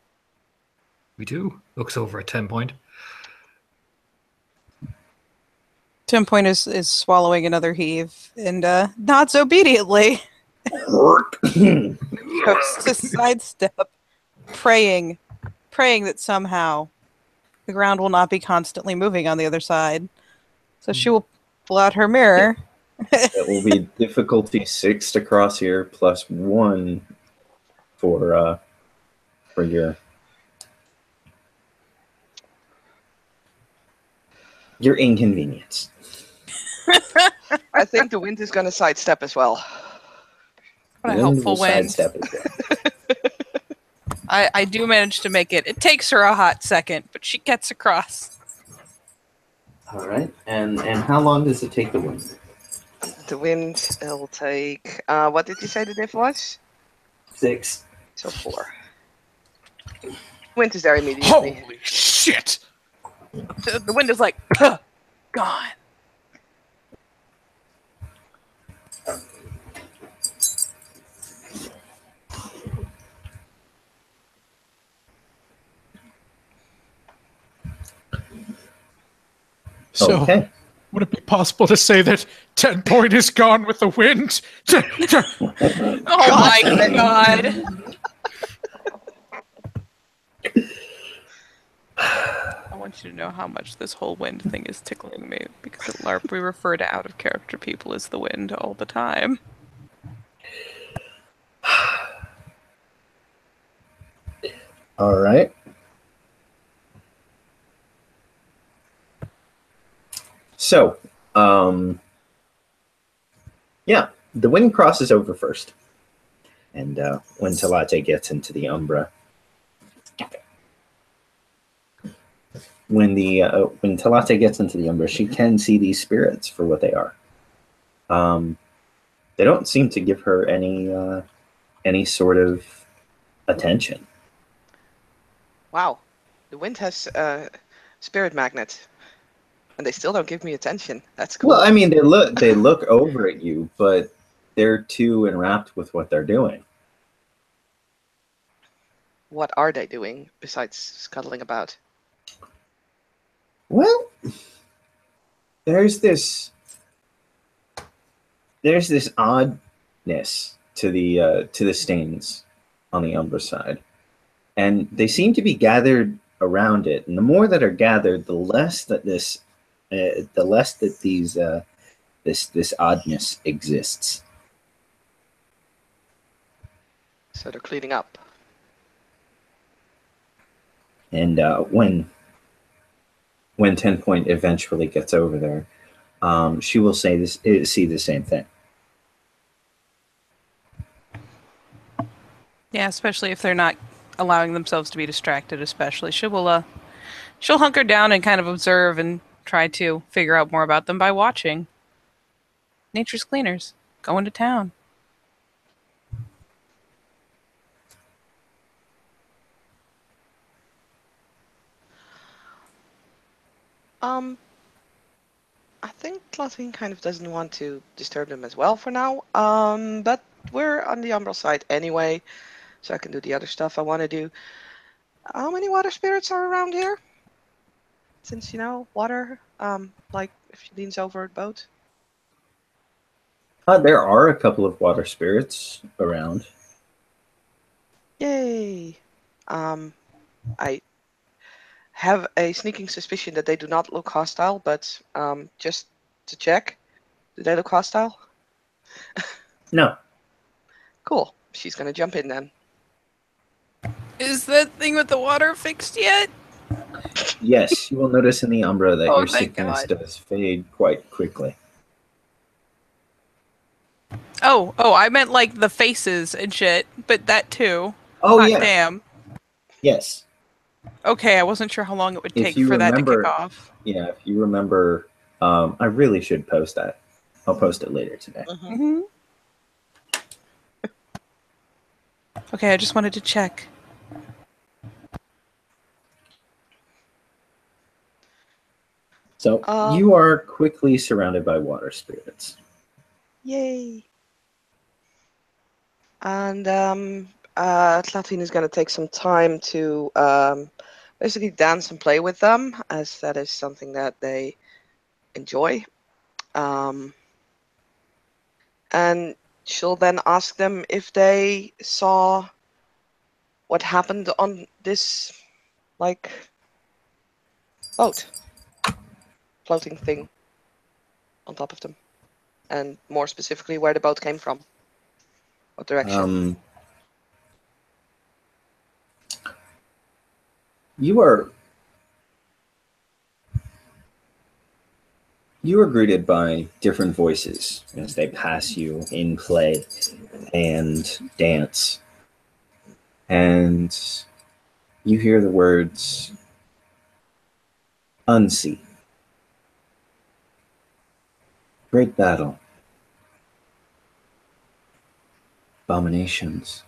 We do. Looks over at 10 point. 10 point is swallowing another heave and nods obediently. Goes to sidestep, praying that somehow the ground will not be constantly moving on the other side. So she will pull out her mirror. It will be difficulty 6 to cross here, plus 1 for your inconvenience. I think the wind is going to sidestep as well. What a helpful will wind. sidestep as well. I do manage to make it. It takes her a hot second, but she gets across. All right. And how long does it take the wind? The wind will take... what did you say the diff was? 6. So 4. Wind is there immediately. Holy shit! The wind is like, gone. So, Okay. would it be possible to say that 10 point is gone with the wind? Oh my god. I want you to know how much this whole wind thing is tickling me, because at LARP we refer to out of character people as the wind all the time. All right. So, yeah, the wind crosses over first. And when Talate gets into the Umbra, when Talate gets into the Umbra, she can see these spirits for what they are. They don't seem to give her any sort of attention. Wow, the wind has spirit magnet, and they still don't give me attention. That's cool. Well, I mean, they look over at you, but they're too enwrapped with what they're doing. What are they doing besides scuttling about? Well, there's this oddness to the stains on the Umbra side, and they seem to be gathered around it. And the more that are gathered, the less that this oddness exists. So they're cleaning up. And when 10 Point eventually gets over there, she will see the same thing. Yeah, especially if they're not allowing themselves to be distracted. Especially she'll hunker down and kind of observe and try to figure out more about them by watching. Nature's cleaners going to town. I think Latin kind of doesn't want to disturb them as well for now. But we're on the Umbral side anyway, so I can do the other stuff I want to do. How many water spirits are around here? Since, water, like if she leans over a boat. There are a couple of water spirits around. Yay! I have a sneaking suspicion that they do not look hostile, but just to check, do they look hostile? No. Cool. She's gonna jump in then. Is that thing with the water fixed yet? Yes, you will notice in the Umbra that your thank sickness God. does fade quite quickly. Oh, I meant like the faces and shit, but that too. Oh, Hot yeah. damn. Yes. Okay, I wasn't sure how long it would If take you for that to remember- kick off. Yeah, if you remember, I really should post that. I'll post it later today. Mm-hmm. Okay, I just wanted to check. So you are quickly surrounded by water spirits. Yay! And Tlatin is going to take some time to basically dance and play with them, as that is something that they enjoy. And she'll then ask them if they saw what happened on this, boat. Floating thing on top of them. And more specifically, where the boat came from. What direction? You are greeted by different voices as they pass you in play and dance. And you hear the words unsee, great battle, abominations,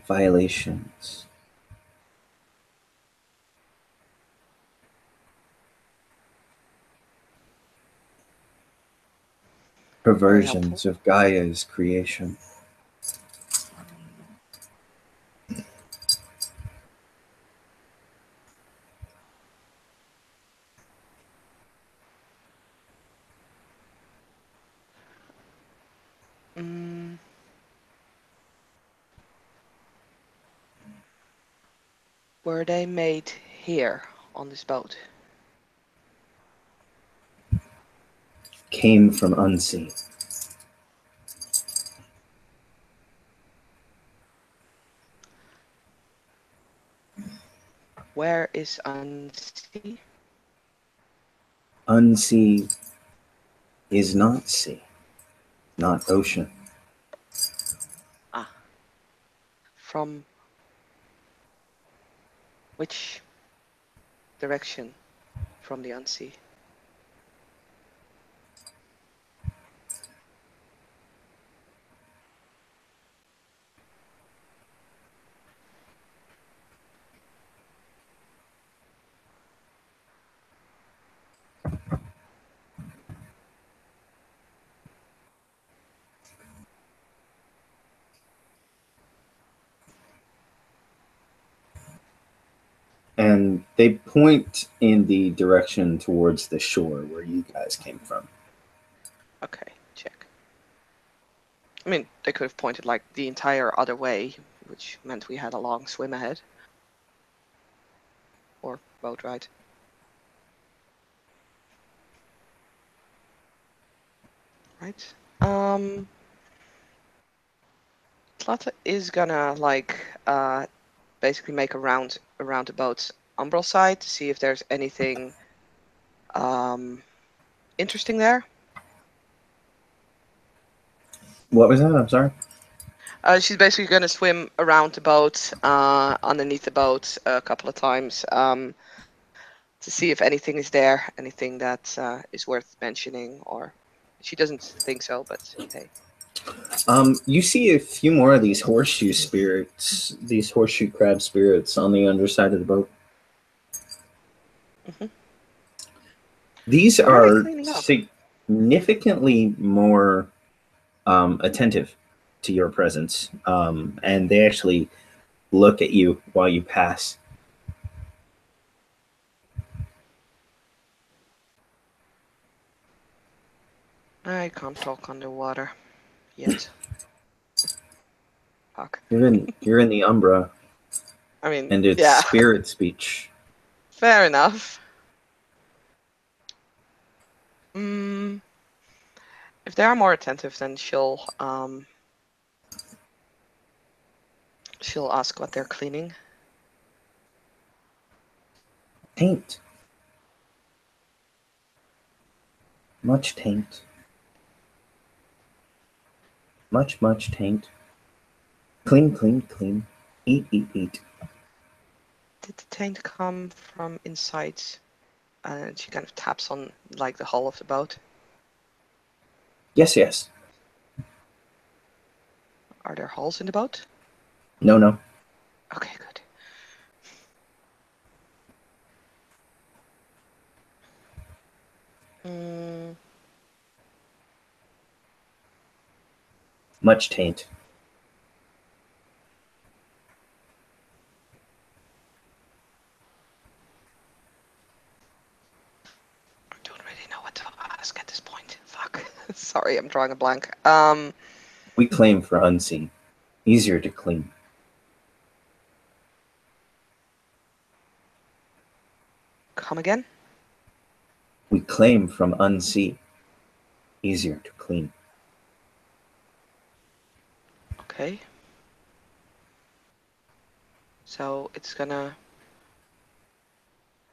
violations, perversions of Gaia's creation. Were they made here on this boat? Came from unseen. . where is unsea? Unsea is not sea, not ocean. Ah. From which direction from the unsea? And they point in the direction towards the shore where you guys came from. Okay, check. I mean, they could have pointed like the entire other way, which meant we had a long swim ahead. Or boat ride. Right. Tlata is gonna like basically make a round around the boat's umbral side to see if there's anything interesting there. What was that? I'm sorry. She's basically gonna swim around the boat, underneath the boat a couple of times, to see if anything is there, anything that is worth mentioning, or she doesn't think so, but hey. You see a few more of these horseshoe spirits, these horseshoe crab spirits on the underside of the boat. Mhm. These What are they are cleaning up? significantly more attentive to your presence, and they actually look at you while you pass. I can't talk underwater yet. Fuck. You're in the Umbra, I mean, and it's yeah, spirit speech. fair enough. Mm, if they are more attentive, then she'll ask what they're cleaning. Taint. Much taint. Much taint. Clean, clean, clean. Eat, eat, eat. Did the taint come from inside? And she kind of taps on like the hull of the boat. Yes, yes. Are there holes in the boat? No, no. Okay, good. Mm, Much taint. I don't really know what to ask at this point. Fuck. Sorry, I'm drawing a blank. We claim for unseen. Easier to clean. Come again? We claim from unseen. Easier to clean. Okay. So it's gonna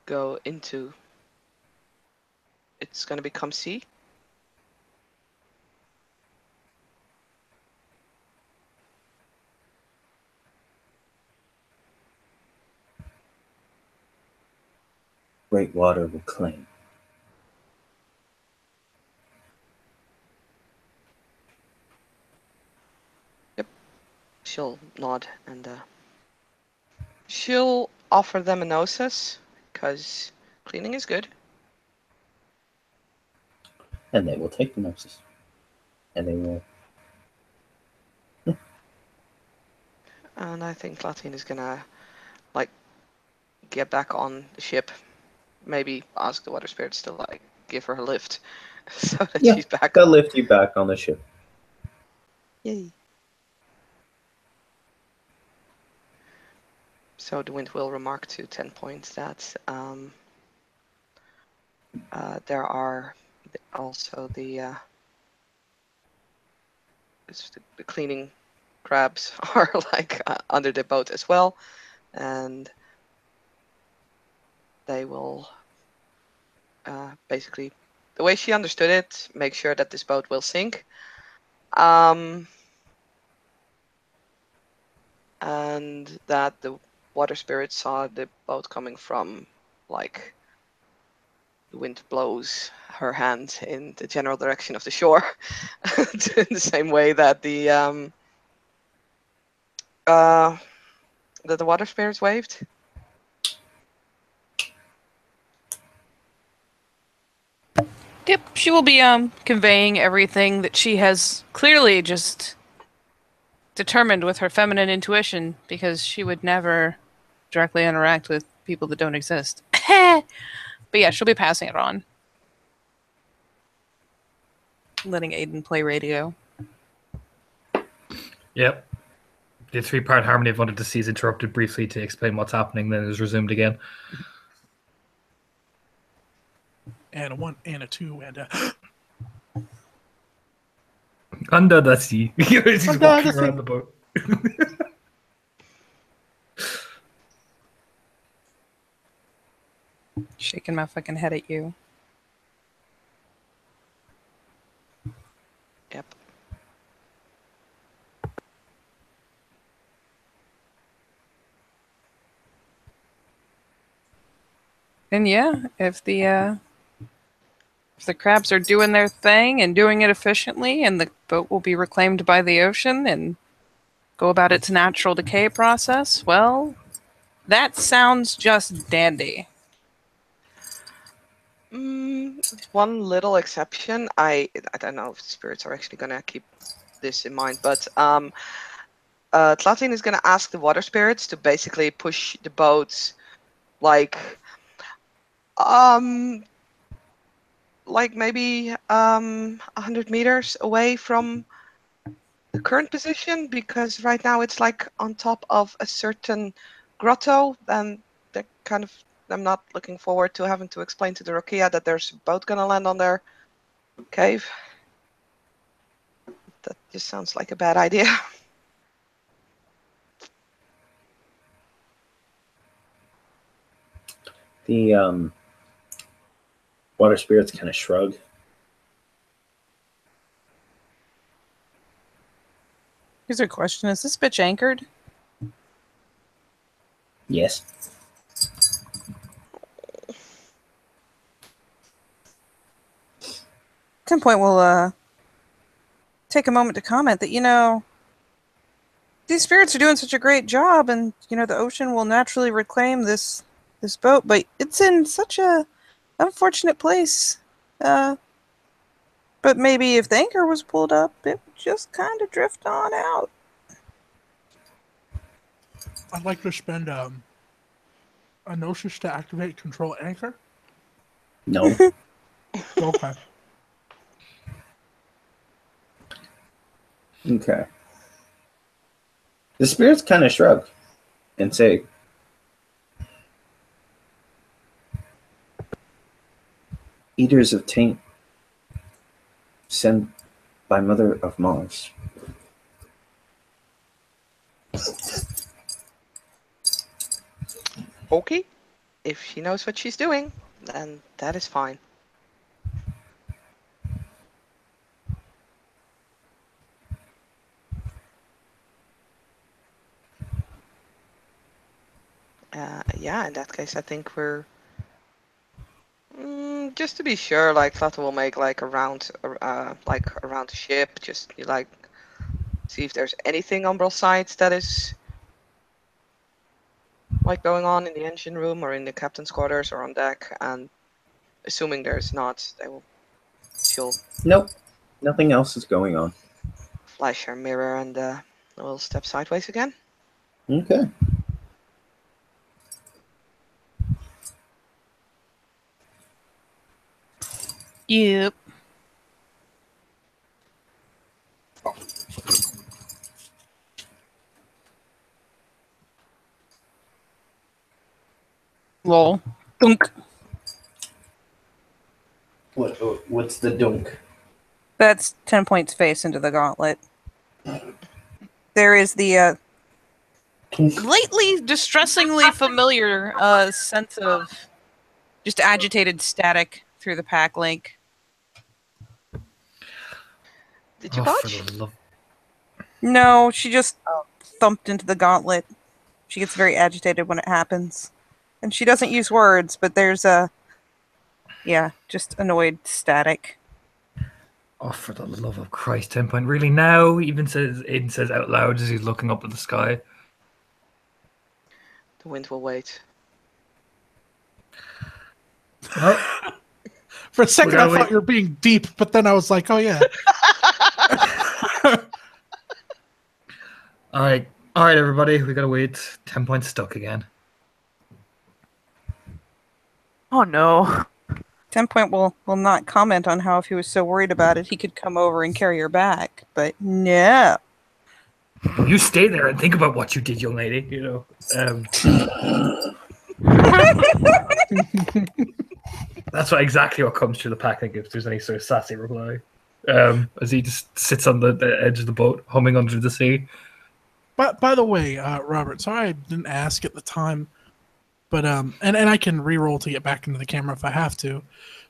go into. It's gonna become C. Great water will claim. She'll nod and she'll offer them a gnosis because cleaning is good. And they will take the gnosis. And they will. And I think Latin is gonna like get back on the ship. Maybe ask the water spirits to like give her a lift so that Yeah, she's back they'll on. lift you back on the ship. Yay. So the wind will remark to 10 points that there are also the cleaning crabs are like under the boat as well, and they will basically, the way she understood it, make sure that this boat will sink. And that the water spirit saw the boat coming from, like, the wind blows her hand in the general direction of the shore, in the same way that the water spirits waved. Yep, she will be conveying everything that she has clearly just determined with her feminine intuition, because she would never directly interact with people that don't exist. But yeah, she'll be passing it on. Letting Aiden play radio. Yep. The 3-part harmony of wanted to see is interrupted briefly to explain what's happening, then is resumed again. And a 1 and a 2 and a... Under the sea. He's Under walking the around sea. the boat. Shaking my fucking head at you. Yep. And yeah, if the crabs are doing their thing and doing it efficiently, and the boat will be reclaimed by the ocean and go about its natural decay process, well, that sounds just dandy. One little exception. I don't know if spirits are actually gonna keep this in mind, but Tlatin is gonna ask the water spirits to basically push the boats, like maybe 100 meters away from the current position, because right now it's like on top of a certain grotto, and they're kind of, I'm not looking forward to having to explain to the Rokia that there's a boat gonna land on their cave. That just sounds like a bad idea. The water spirits kind of shrug. Here's a question: is this bitch anchored? Yes. At some point, we'll take a moment to comment that, you know, these spirits are doing such a great job, and you know the ocean will naturally reclaim this boat, but it's in such a unfortunate place. But maybe if the anchor was pulled up, it would just kind of drift on out. I'd like to spend a gnosis to activate control anchor. No. Okay. Okay. The spirits kind of shrug and say, "Eaters of taint sent by Mother of Mars." Okay, if she knows what she's doing, then that is fine. Yeah, in that case, I think we're just to be sure. Like, Flutter will make like a round, like around the ship, just like see if there's anything on both sides that is like going on in the engine room or in the captain's quarters or on deck, and assuming there's not, she'll Nope. Nothing else is going on. flash her mirror and we'll step sideways again. Okay. Yep. Lol. Dunk. What's the dunk? That's 10 points face into the gauntlet. There is the lately distressingly familiar sense of Just agitated static through the pack link. Did you For botch? the love. No, she just thumped into the gauntlet. She gets very agitated when it happens. And she doesn't use words, but there's just annoyed static. Oh, for the love of Christ, 10 point. Really now? Even Aiden says out loud as he's looking up at the sky. The wind will wait. Well, For a second, I gotta thought wait. you were being deep, but then I was like, oh, yeah. all right, everybody. We gotta wait. 10 points stuck again. Oh no. 10 point will not comment on how if he was so worried about it, he could come over and carry her back. But no. You stay there and think about what you did, young lady. You know. That's exactly what comes through the pack. I think if there's any sort of sassy reply, as he just sits on the edge of the boat, humming under the sea. But by the way, Robert, sorry I didn't ask at the time, but and I can re-roll to get back into the camera if I have to.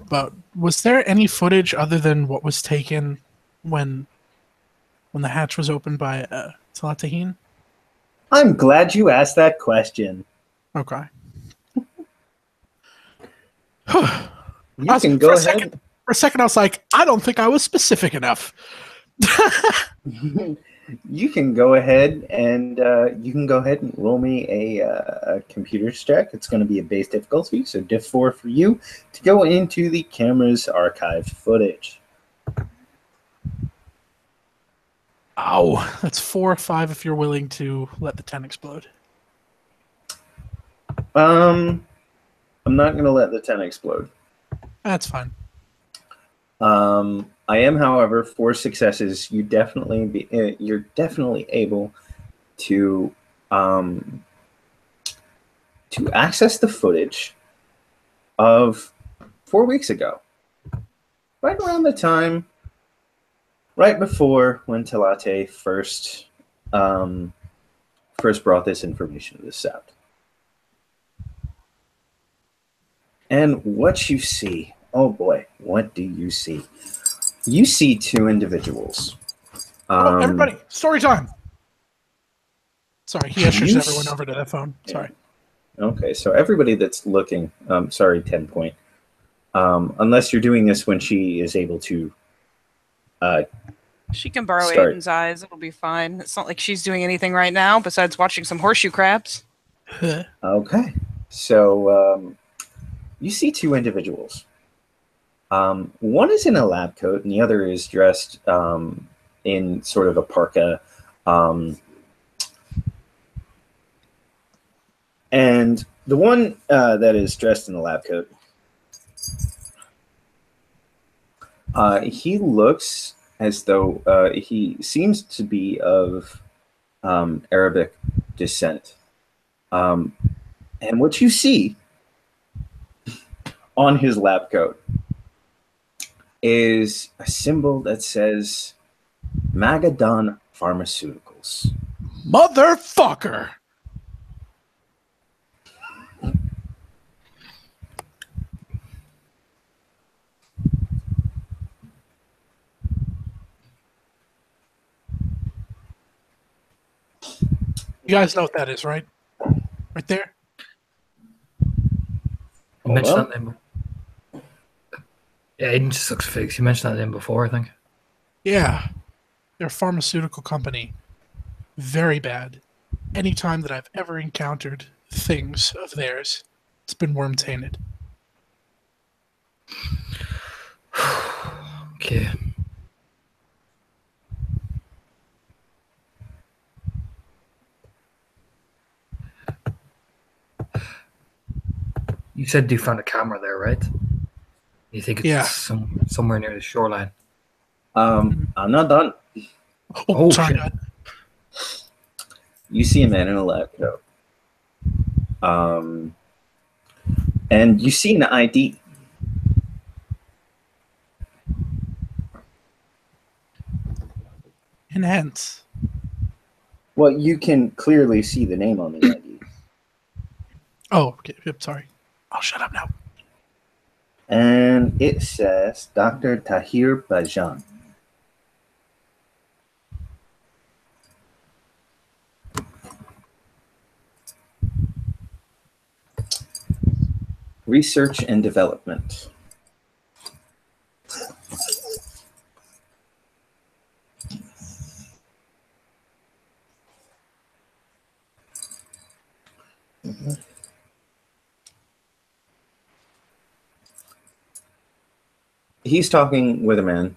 But was there any footage other than what was taken when the hatch was opened by Talatahine? I'm glad you asked that question. Okay. You can go ahead. For a second, I was like, I don't think I was specific enough. You can go ahead and roll me a computer's check. It's going to be a base difficulty, so diff 4 for you to go into the camera's archived footage. Ow, that's 4 or 5 if you're willing to let the 10 explode. I'm not going to let the 10 explode. That's fine. I am, however, 4 successes. You're definitely able to access the footage of 4 weeks ago, right around the time, right before when Talate first brought this information to the South. And what you see, oh boy, what do you see? You see 2 individuals. Everybody, story time. Sorry, he ushers everyone over to that phone. Sorry. Okay, so everybody that's looking, sorry, 10 point. Unless you're doing this when she is able to. She can borrow Start. Aiden's eyes. It'll be fine. It's not like she's doing anything right now besides watching some horseshoe crabs. Okay, so you see 2 individuals. One is in a lab coat, and the other is dressed in sort of a parka. And the one that is dressed in the lab coat, he looks as though he seems to be of Arabic descent. And what you see on his lab coat is a symbol that says Magadan Pharmaceuticals. Motherfucker! You guys know what that is, right? Right there? You mentioned that name. Yeah, Aiden just looks fake. You mentioned that name before, I think. Yeah. They're a pharmaceutical company. Very bad. Anytime that I've ever encountered things of theirs, it's been worm tainted. Okay. You said you found a camera there, right? You think it's somewhere near the shoreline? I'm not done. Oh, sorry, shit. God. You see a man in a lab coat. And you see an ID. Enhance. Well, you can clearly see the name on the ID. Oh, okay. Yep, sorry. I'll shut up now. And it says Dr. Tahir Bajan. Research and development. He's talking with a man.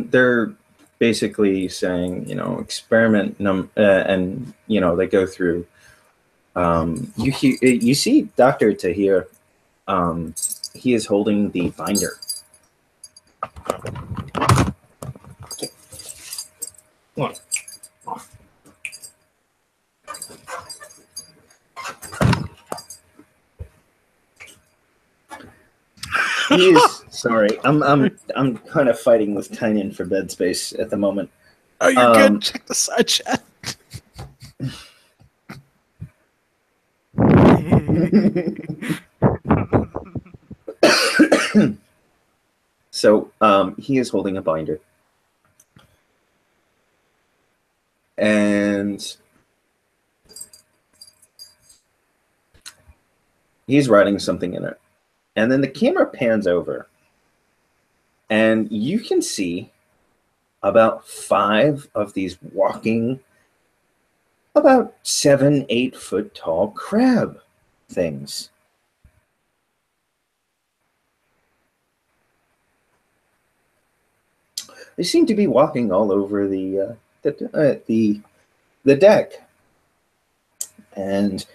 They're basically saying, experiment and they go through. You see Dr. Tahir. He is holding the binder. One. He is sorry. I'm kind of fighting with Tynion for bed space at the moment. Oh, you're good. Check the side chat. So he is holding a binder. And he's writing something in it. And then the camera pans over. And you can see about 5 of these walking, about 7-8 foot tall crab things. They seem to be walking all over the deck. And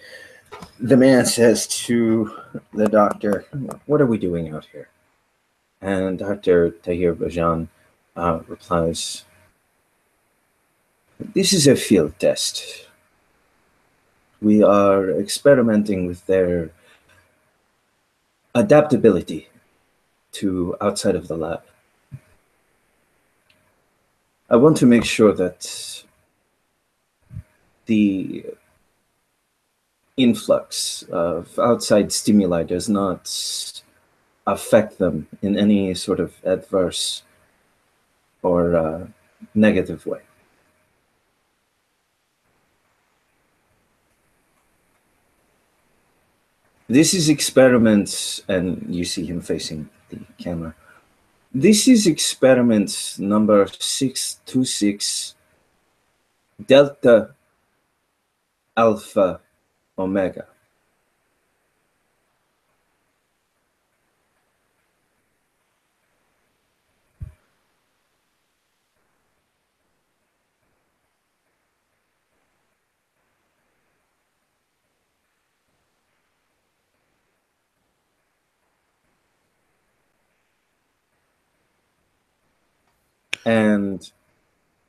the man says to the doctor, "What are we doing out here?" And Dr. Tahir Bajan replies, "This is a field test. We are experimenting with their adaptability to outside of the lab. I want to make sure that the influx of outside stimuli does not affect them in any sort of adverse or negative way." This is experiments, and you see him facing the camera. This is experiment number 626, Delta Alpha Omega. And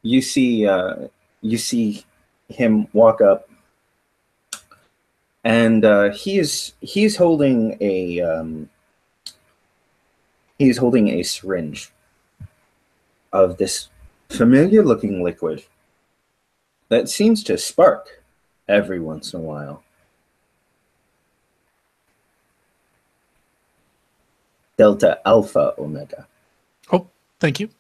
you see him walk up, and he's holding a syringe of this familiar looking liquid that seems to spark every once in a while. Delta Alpha Omega. Oh, thank you.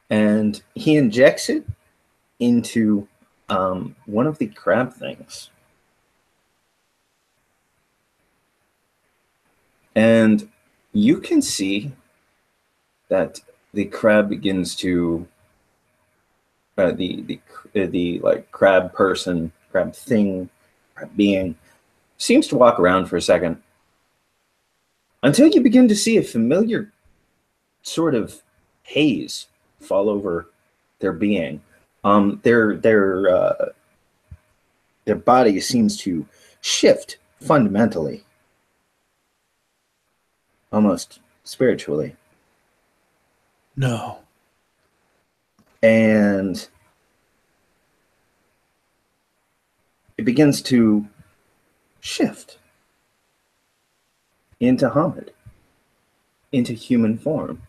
And he injects it into one of the crab things. And you can see that the crab begins to the like crab person, crab thing, crab being seems to walk around for a second until you begin to see a familiar sort of haze fall over their being. Their body seems to shift fundamentally, almost spiritually. No. And it begins to shift into Hamid, into human form.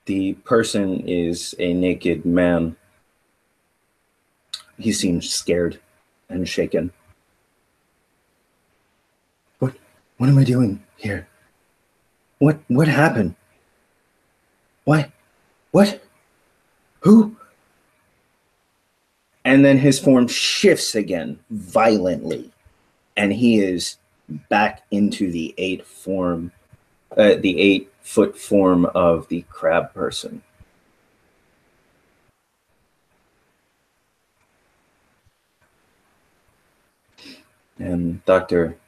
The person is a naked man. He seems scared and shaken. What am I doing here? What happened? Why? What? Who? And then his form shifts again violently, and he is back into the 8-foot form of the crab person. And Dr.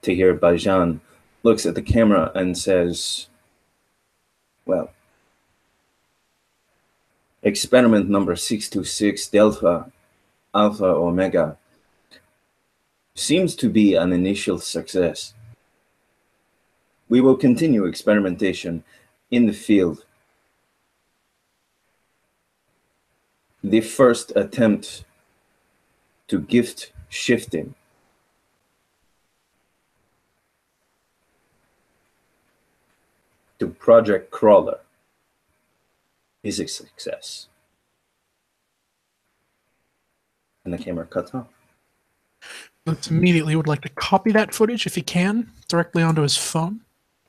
Tahir Bajan looks at the camera and says, well, experiment number 626 Delta Alpha Omega seems to be an initial success. We will continue experimentation in the field. The first attempt to gift shifting to Project Crawler is a success. And the camera cuts off. Let's immediately would like to copy that footage if he can directly onto his phone.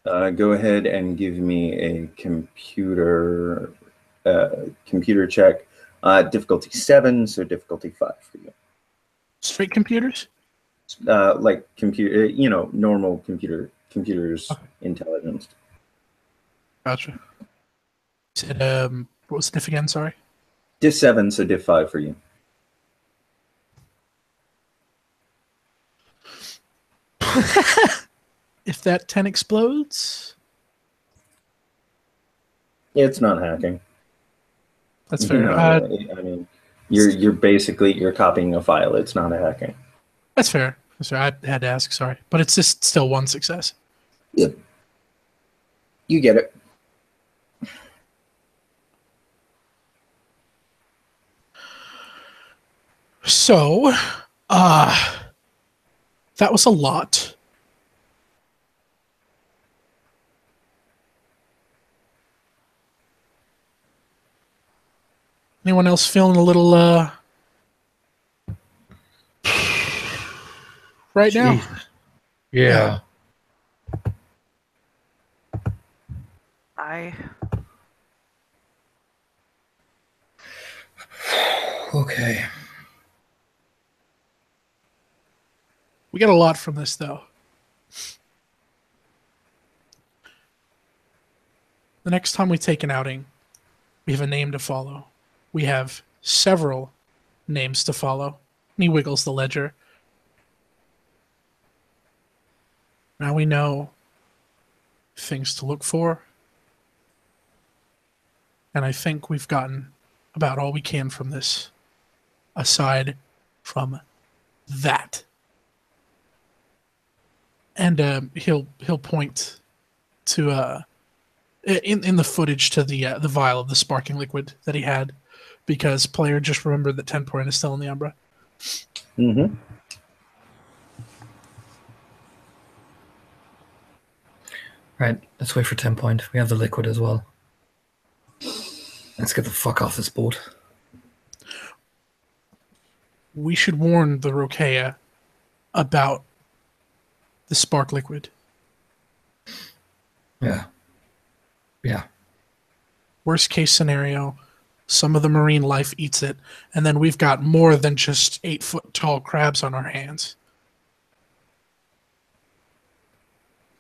Go ahead and give me a computer check. Difficulty 7, so difficulty 5 for you. Straight computers? Like computer, normal computers okay. Intelligence. Gotcha. You said, what was the diff again? Sorry. Diff 7, so diff 5 for you. If that 10 explodes? It's not hacking. That's fair. I mean, you're copying a file. It's not a hacking. That's fair. I had to ask, sorry. But it's just still one success. Yep. You get it. So, that was a lot. Anyone else feeling a little right now? Yeah. Okay. We got a lot from this, though. The next time we take an outing, we have a name to follow. We have several names to follow. And he wiggles the ledger. Now we know things to look for. And I think we've gotten about all we can from this, aside from that. And he'll point to in the footage to the vial of the sparking liquid that he had, because player just remembered that 10 point is still in the Umbra. Mm-hmm. Right, let's wait for 10 point. We have the liquid as well. Let's get the fuck off this boat. We should warn the Rokea about the spark liquid. Yeah. Yeah. Worst case scenario, some of the marine life eats it, and then we've got more than just 8-foot tall crabs on our hands.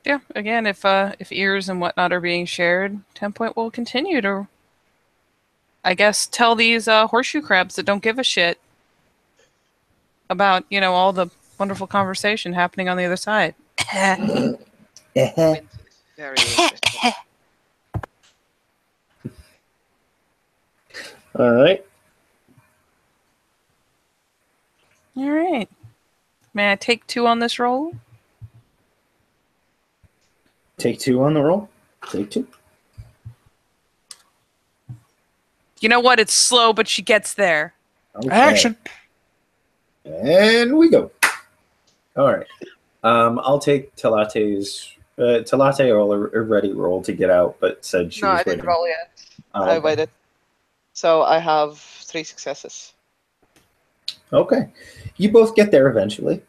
Yeah, again, if ears and whatnot are being shared, 10 point will continue to, I guess, tell these horseshoe crabs that don't give a shit about, all the wonderful conversation happening on the other side. Very interesting. All right. All right. May I take 2 on this roll? Take 2 on the roll. Take 2. You know what? It's slow, but she gets there. Okay. Action. And we go. All right. I'll take Telate's Talate already rolled to get out, but said she No, was I didn't waiting. roll yet. Oh, I okay. waited. So I have 3 successes. Okay. You both get there eventually.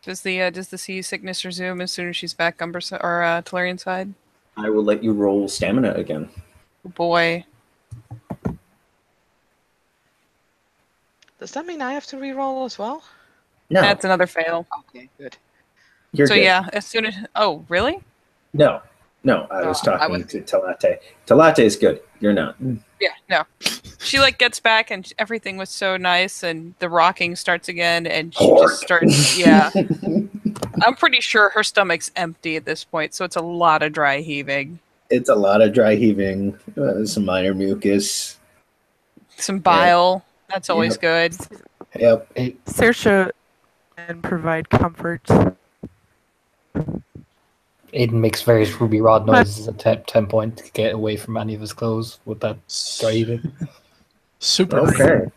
Does the seasickness resume as soon as she's back Umber or Talarian side? I will let you roll stamina again. Oh boy. Does that mean I have to re-roll as well? No, That's another fail. Okay, good. you're So good. yeah, as soon as really? No, I No, was I talking was- to Talate. Talate is good. You're not. Yeah, no. She like gets back and everything was so nice and the rocking starts again and she Pork. just starts yeah. I'm pretty sure her stomach's empty at this point, so it's a lot of dry heaving. It's a lot of dry heaving, some minor mucus. Some bile. That's always Yep. good. Yep. Saoirse can provide comfort. Aiden makes various ruby rod noises at 10 point to get away from any of his clothes with that dry heaving. Super. Okay.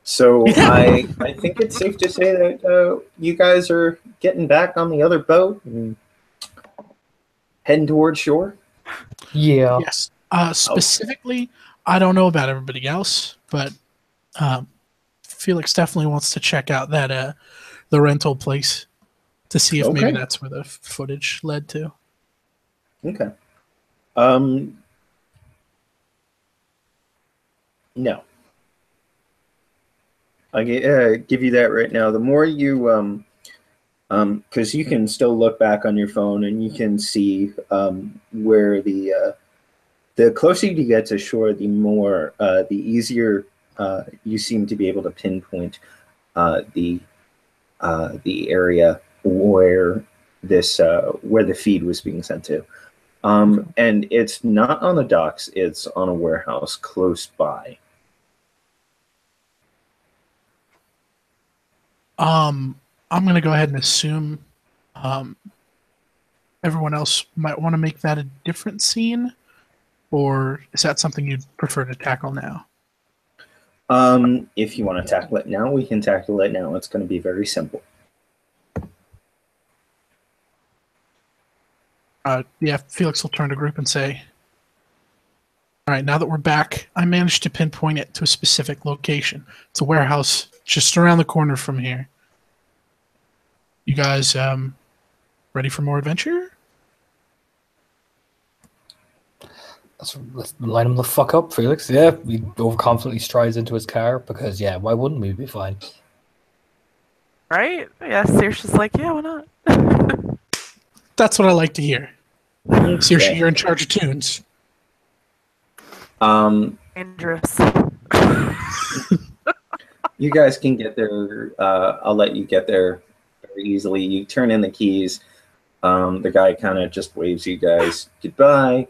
So I think it's safe to say that you guys are getting back on the other boat and heading towards shore. Yeah. Yes. Specifically, I don't know about everybody else, but Felix definitely wants to check out that the rental place to see if maybe Okay. that's where the footage led to. Okay. No. I give you that right now. The more you because you can still look back on your phone and you can see where the closer you get to shore, the easier you seem to be able to pinpoint the area where where the feed was being sent to. And it's not on the docks; it's on a warehouse close by. I'm gonna go ahead and assume everyone else might want to make that a different scene, or is that something you'd prefer to tackle now? If you want to tackle it now, we can tackle it now. It's going to be very simple. Yeah, Felix will turn to group and say, all right, now that we're back, I managed to pinpoint it to a specific location. It's a warehouse just around the corner from here. You guys ready for more adventure? Let's line him the fuck up, Felix. Yeah, he overconfidently strides into his car because, yeah, why wouldn't we be fine? Right? Yeah, Saoirse's like, yeah, why not? That's what I like to hear. Seriously, you're in charge of tunes. Dangerous. You guys can get there. I'll let you get there very easily. You turn in the keys. The guy kind of just waves you guys goodbye.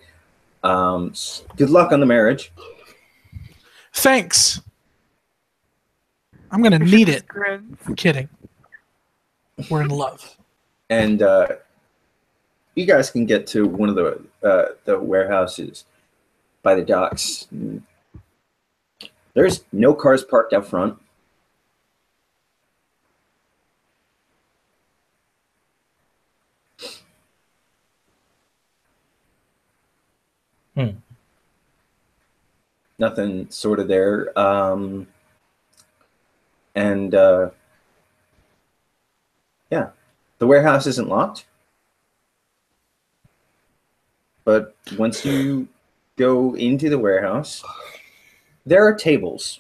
Good luck on the marriage. Thanks. I'm gonna need it. Grins. I'm kidding. We're in love. And you guys can get to one of the warehouses by the docks. There's no cars parked out front. Nothing sort of there. And yeah, the warehouse isn't locked. But once you go into the warehouse, there are tables.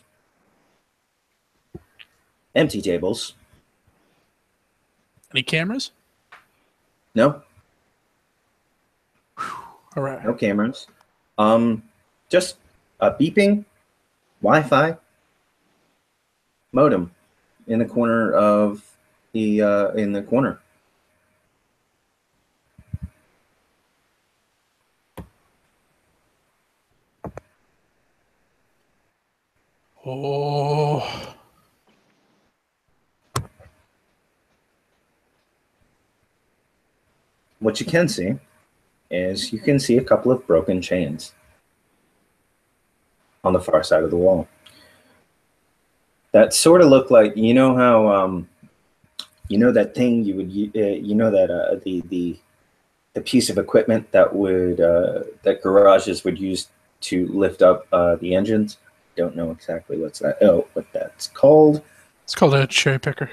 Empty tables. Any cameras? No, All right. no cameras. Just a beeping Wi-Fi modem in the corner of the corner. Oh. What you can see is you can see a couple of broken chains. on the far side of the wall. That sort of looked like, you know how you know that thing you would you know that the piece of equipment that would that garages would use to lift up the engines. Don't know exactly what that's called. It's called a cherry picker.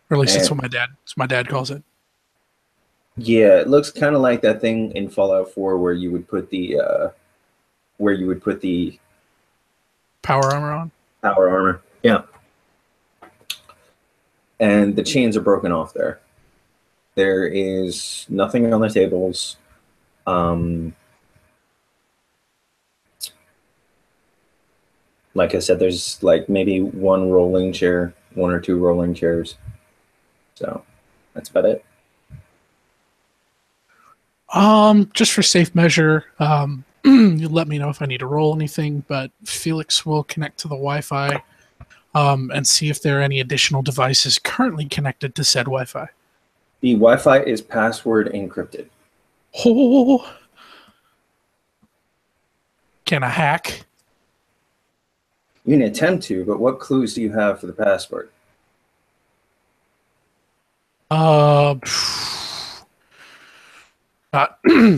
Or at least that's And- what my dad calls it. Yeah, it looks kind of like that thing in Fallout 4 where you would put the Power armor on. power armor. Yeah. And the chains are broken off there. There is nothing on the tables. Like I said, there's like maybe one or two rolling chairs. So that's about it. Just for safe measure, you let me know if I need to roll anything, but Felix will connect to the Wi-Fi and see if there are any additional devices currently connected to said Wi-Fi. The Wi-Fi is password encrypted. Oh, can I hack? You can attempt to, but what clues do you have for the password?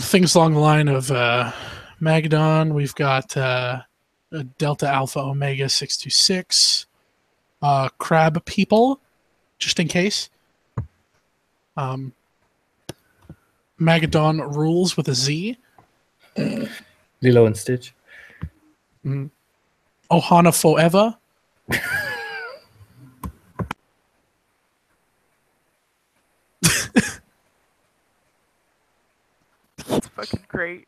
Things along the line of Magadon. We've got Delta Alpha Omega 626, Crab People, just in case. Magadon Rules with a Z. Lilo and Stitch. Ohana Forever. That's fucking great.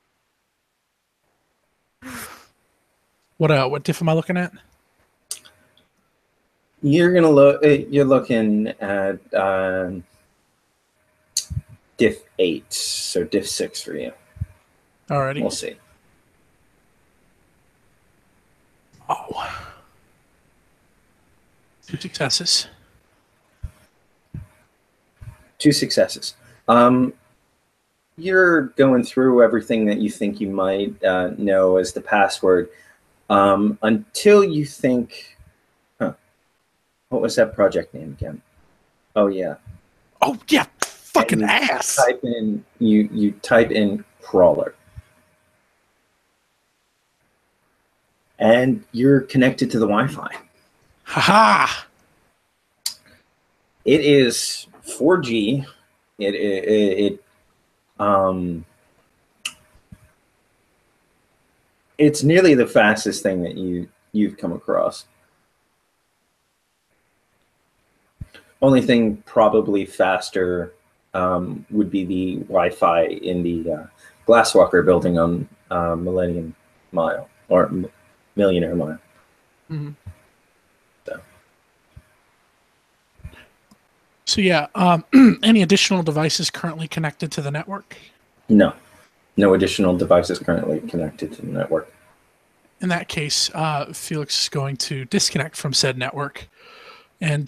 What diff am I looking at? You're gonna look. You're looking at diff 8, so diff 6 for you. Alrighty. We'll see. Oh. 2 successes. 2 successes. You're going through everything that you think you might know as the password until you think, what was that project name again? Oh yeah. Oh yeah, fucking And ass. You type in crawler, and you're connected to the Wi-Fi. Haha. It is 4G. It's nearly the fastest thing that you've come across. Only thing probably faster would be the Wi-Fi in the Glasswalker building on Millennium Mile or Millionaire Mile. Mm-hmm. So. So yeah, any additional devices currently connected to the network? No additional devices currently connected to the network. In that case, Felix is going to disconnect from said network and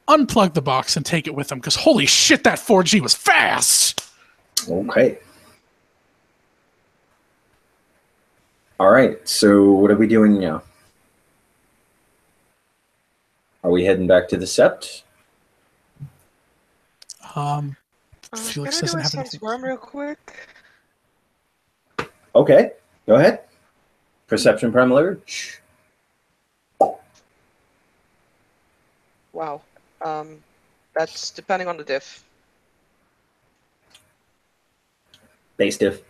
unplug the box and take it with him, because holy shit, that 4G was fast! Okay. All right, so what are we doing now? Are we heading back to the Sept? Felix Can I doesn't do a have sense anything. worm real quick? Okay, go ahead. Perception primal urge. Wow. That's depending on the diff. Base diff.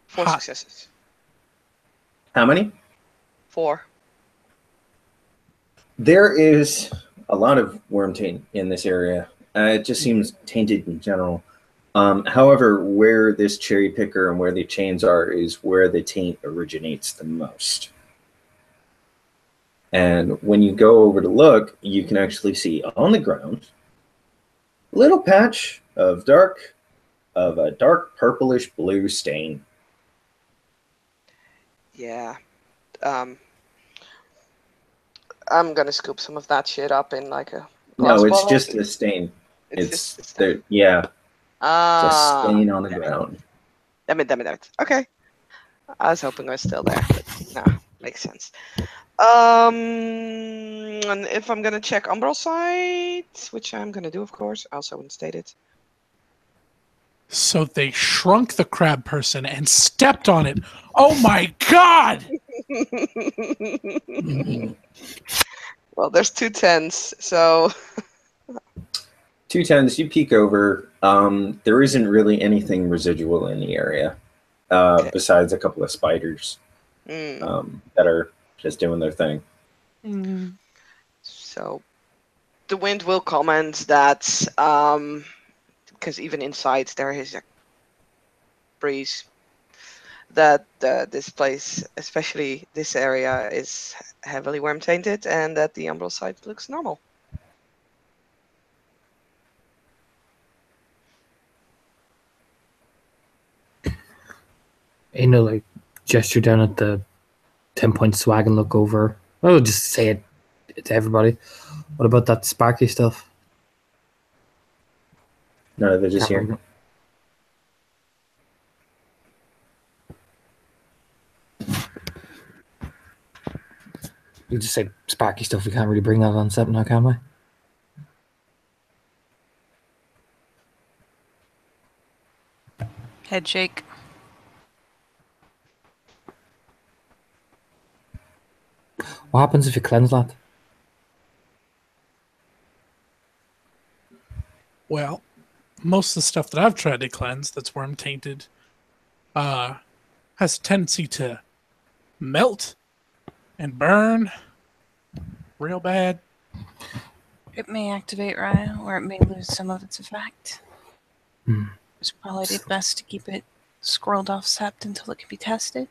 4 Hot. successes. How many? 4. There is a lot of worm taint in this area. It just seems tainted in general. However, where this cherry picker and where the chains are is where the taint originates the most. And when you go over to look, you can actually see on the ground a little patch of a dark purplish blue stain. Yeah. I'm gonna scoop some of that shit up in like a glass No, it's bottle. just a stain. It's It's just there. Yeah, just ah. stain on the damn it. ground. Damn it. Okay. I was hoping I was still there, but no, makes sense. And if I'm gonna check Umbral side, which I'm gonna do, of course, I also wouldn't state it. So they shrunk the crab person and stepped on it. Oh my god! Well, there's 2 10s, so 2 10s. You peek over. There isn't really anything residual in the area, Okay. besides a couple of spiders that are just doing their thing. So the wind will comment that because even inside there is a breeze, that this place, especially this area, is heavily worm tainted, and that the umbral side looks normal. Like gesture down at the 10-point swag and look over. I'll just say it to everybody. What about that sparky stuff? None of it is here. You just say sparky stuff. We can't really bring that on set now, can we? Head shake. What happens if you cleanse that? Well, most of the stuff that I've tried to cleanse that's worm tainted has a tendency to melt and burn real bad. It may activate Raya, or it may lose some of its effect. It's probably best to keep it scrolled off sept until it can be tested.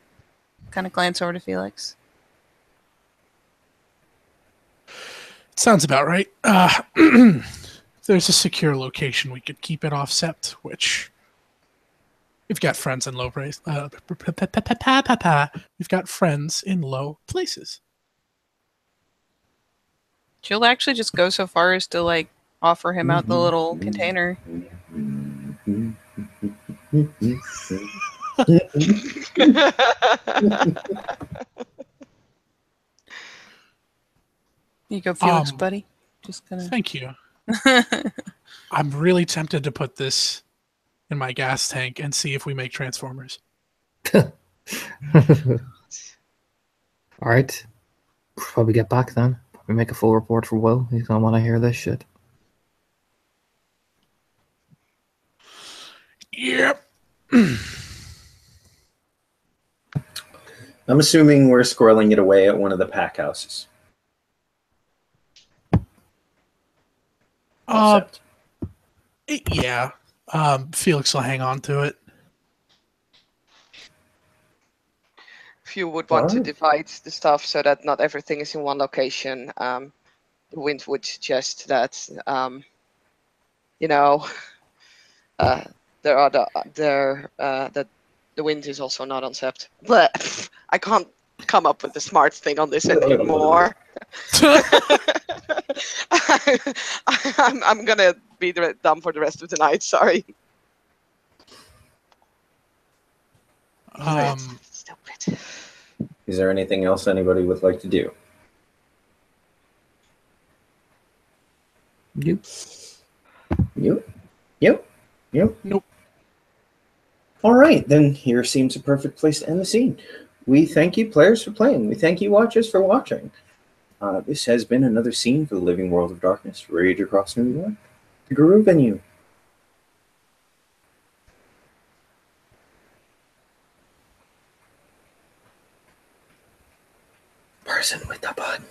Kind of glance over to Felix. Sounds about right. If there's a secure location, we could keep it off sept, which we've got friends in low place. We've got friends in low places. She'll actually just go so far as to like offer him out the little container. You go, Felix, buddy. Just gonna. Thank you. I'm really tempted to put this in my gas tank and see if we make transformers. All right. Probably get back then. Probably make a full report for Will. He's gonna want to hear this shit. Yep. I'm assuming we're squirreling it away at one of the pack houses. Yeah. Felix will hang on to it. If you would want to divide the stuff so that not everything is in one location, the wind would suggest that that the wind is also not on sept. But I can't come up with a smart thing on this anymore. I'm gonna be dumb for the rest of the night. Sorry. Stupid. Is there anything else anybody would like to do? Nope. Nope. All right, then here seems a perfect place to end the scene. We thank you, players, for playing. We thank you, watchers, for watching. This has been another scene for the Living World of Darkness, Rage Across New York, the Guru venue. Person with the button.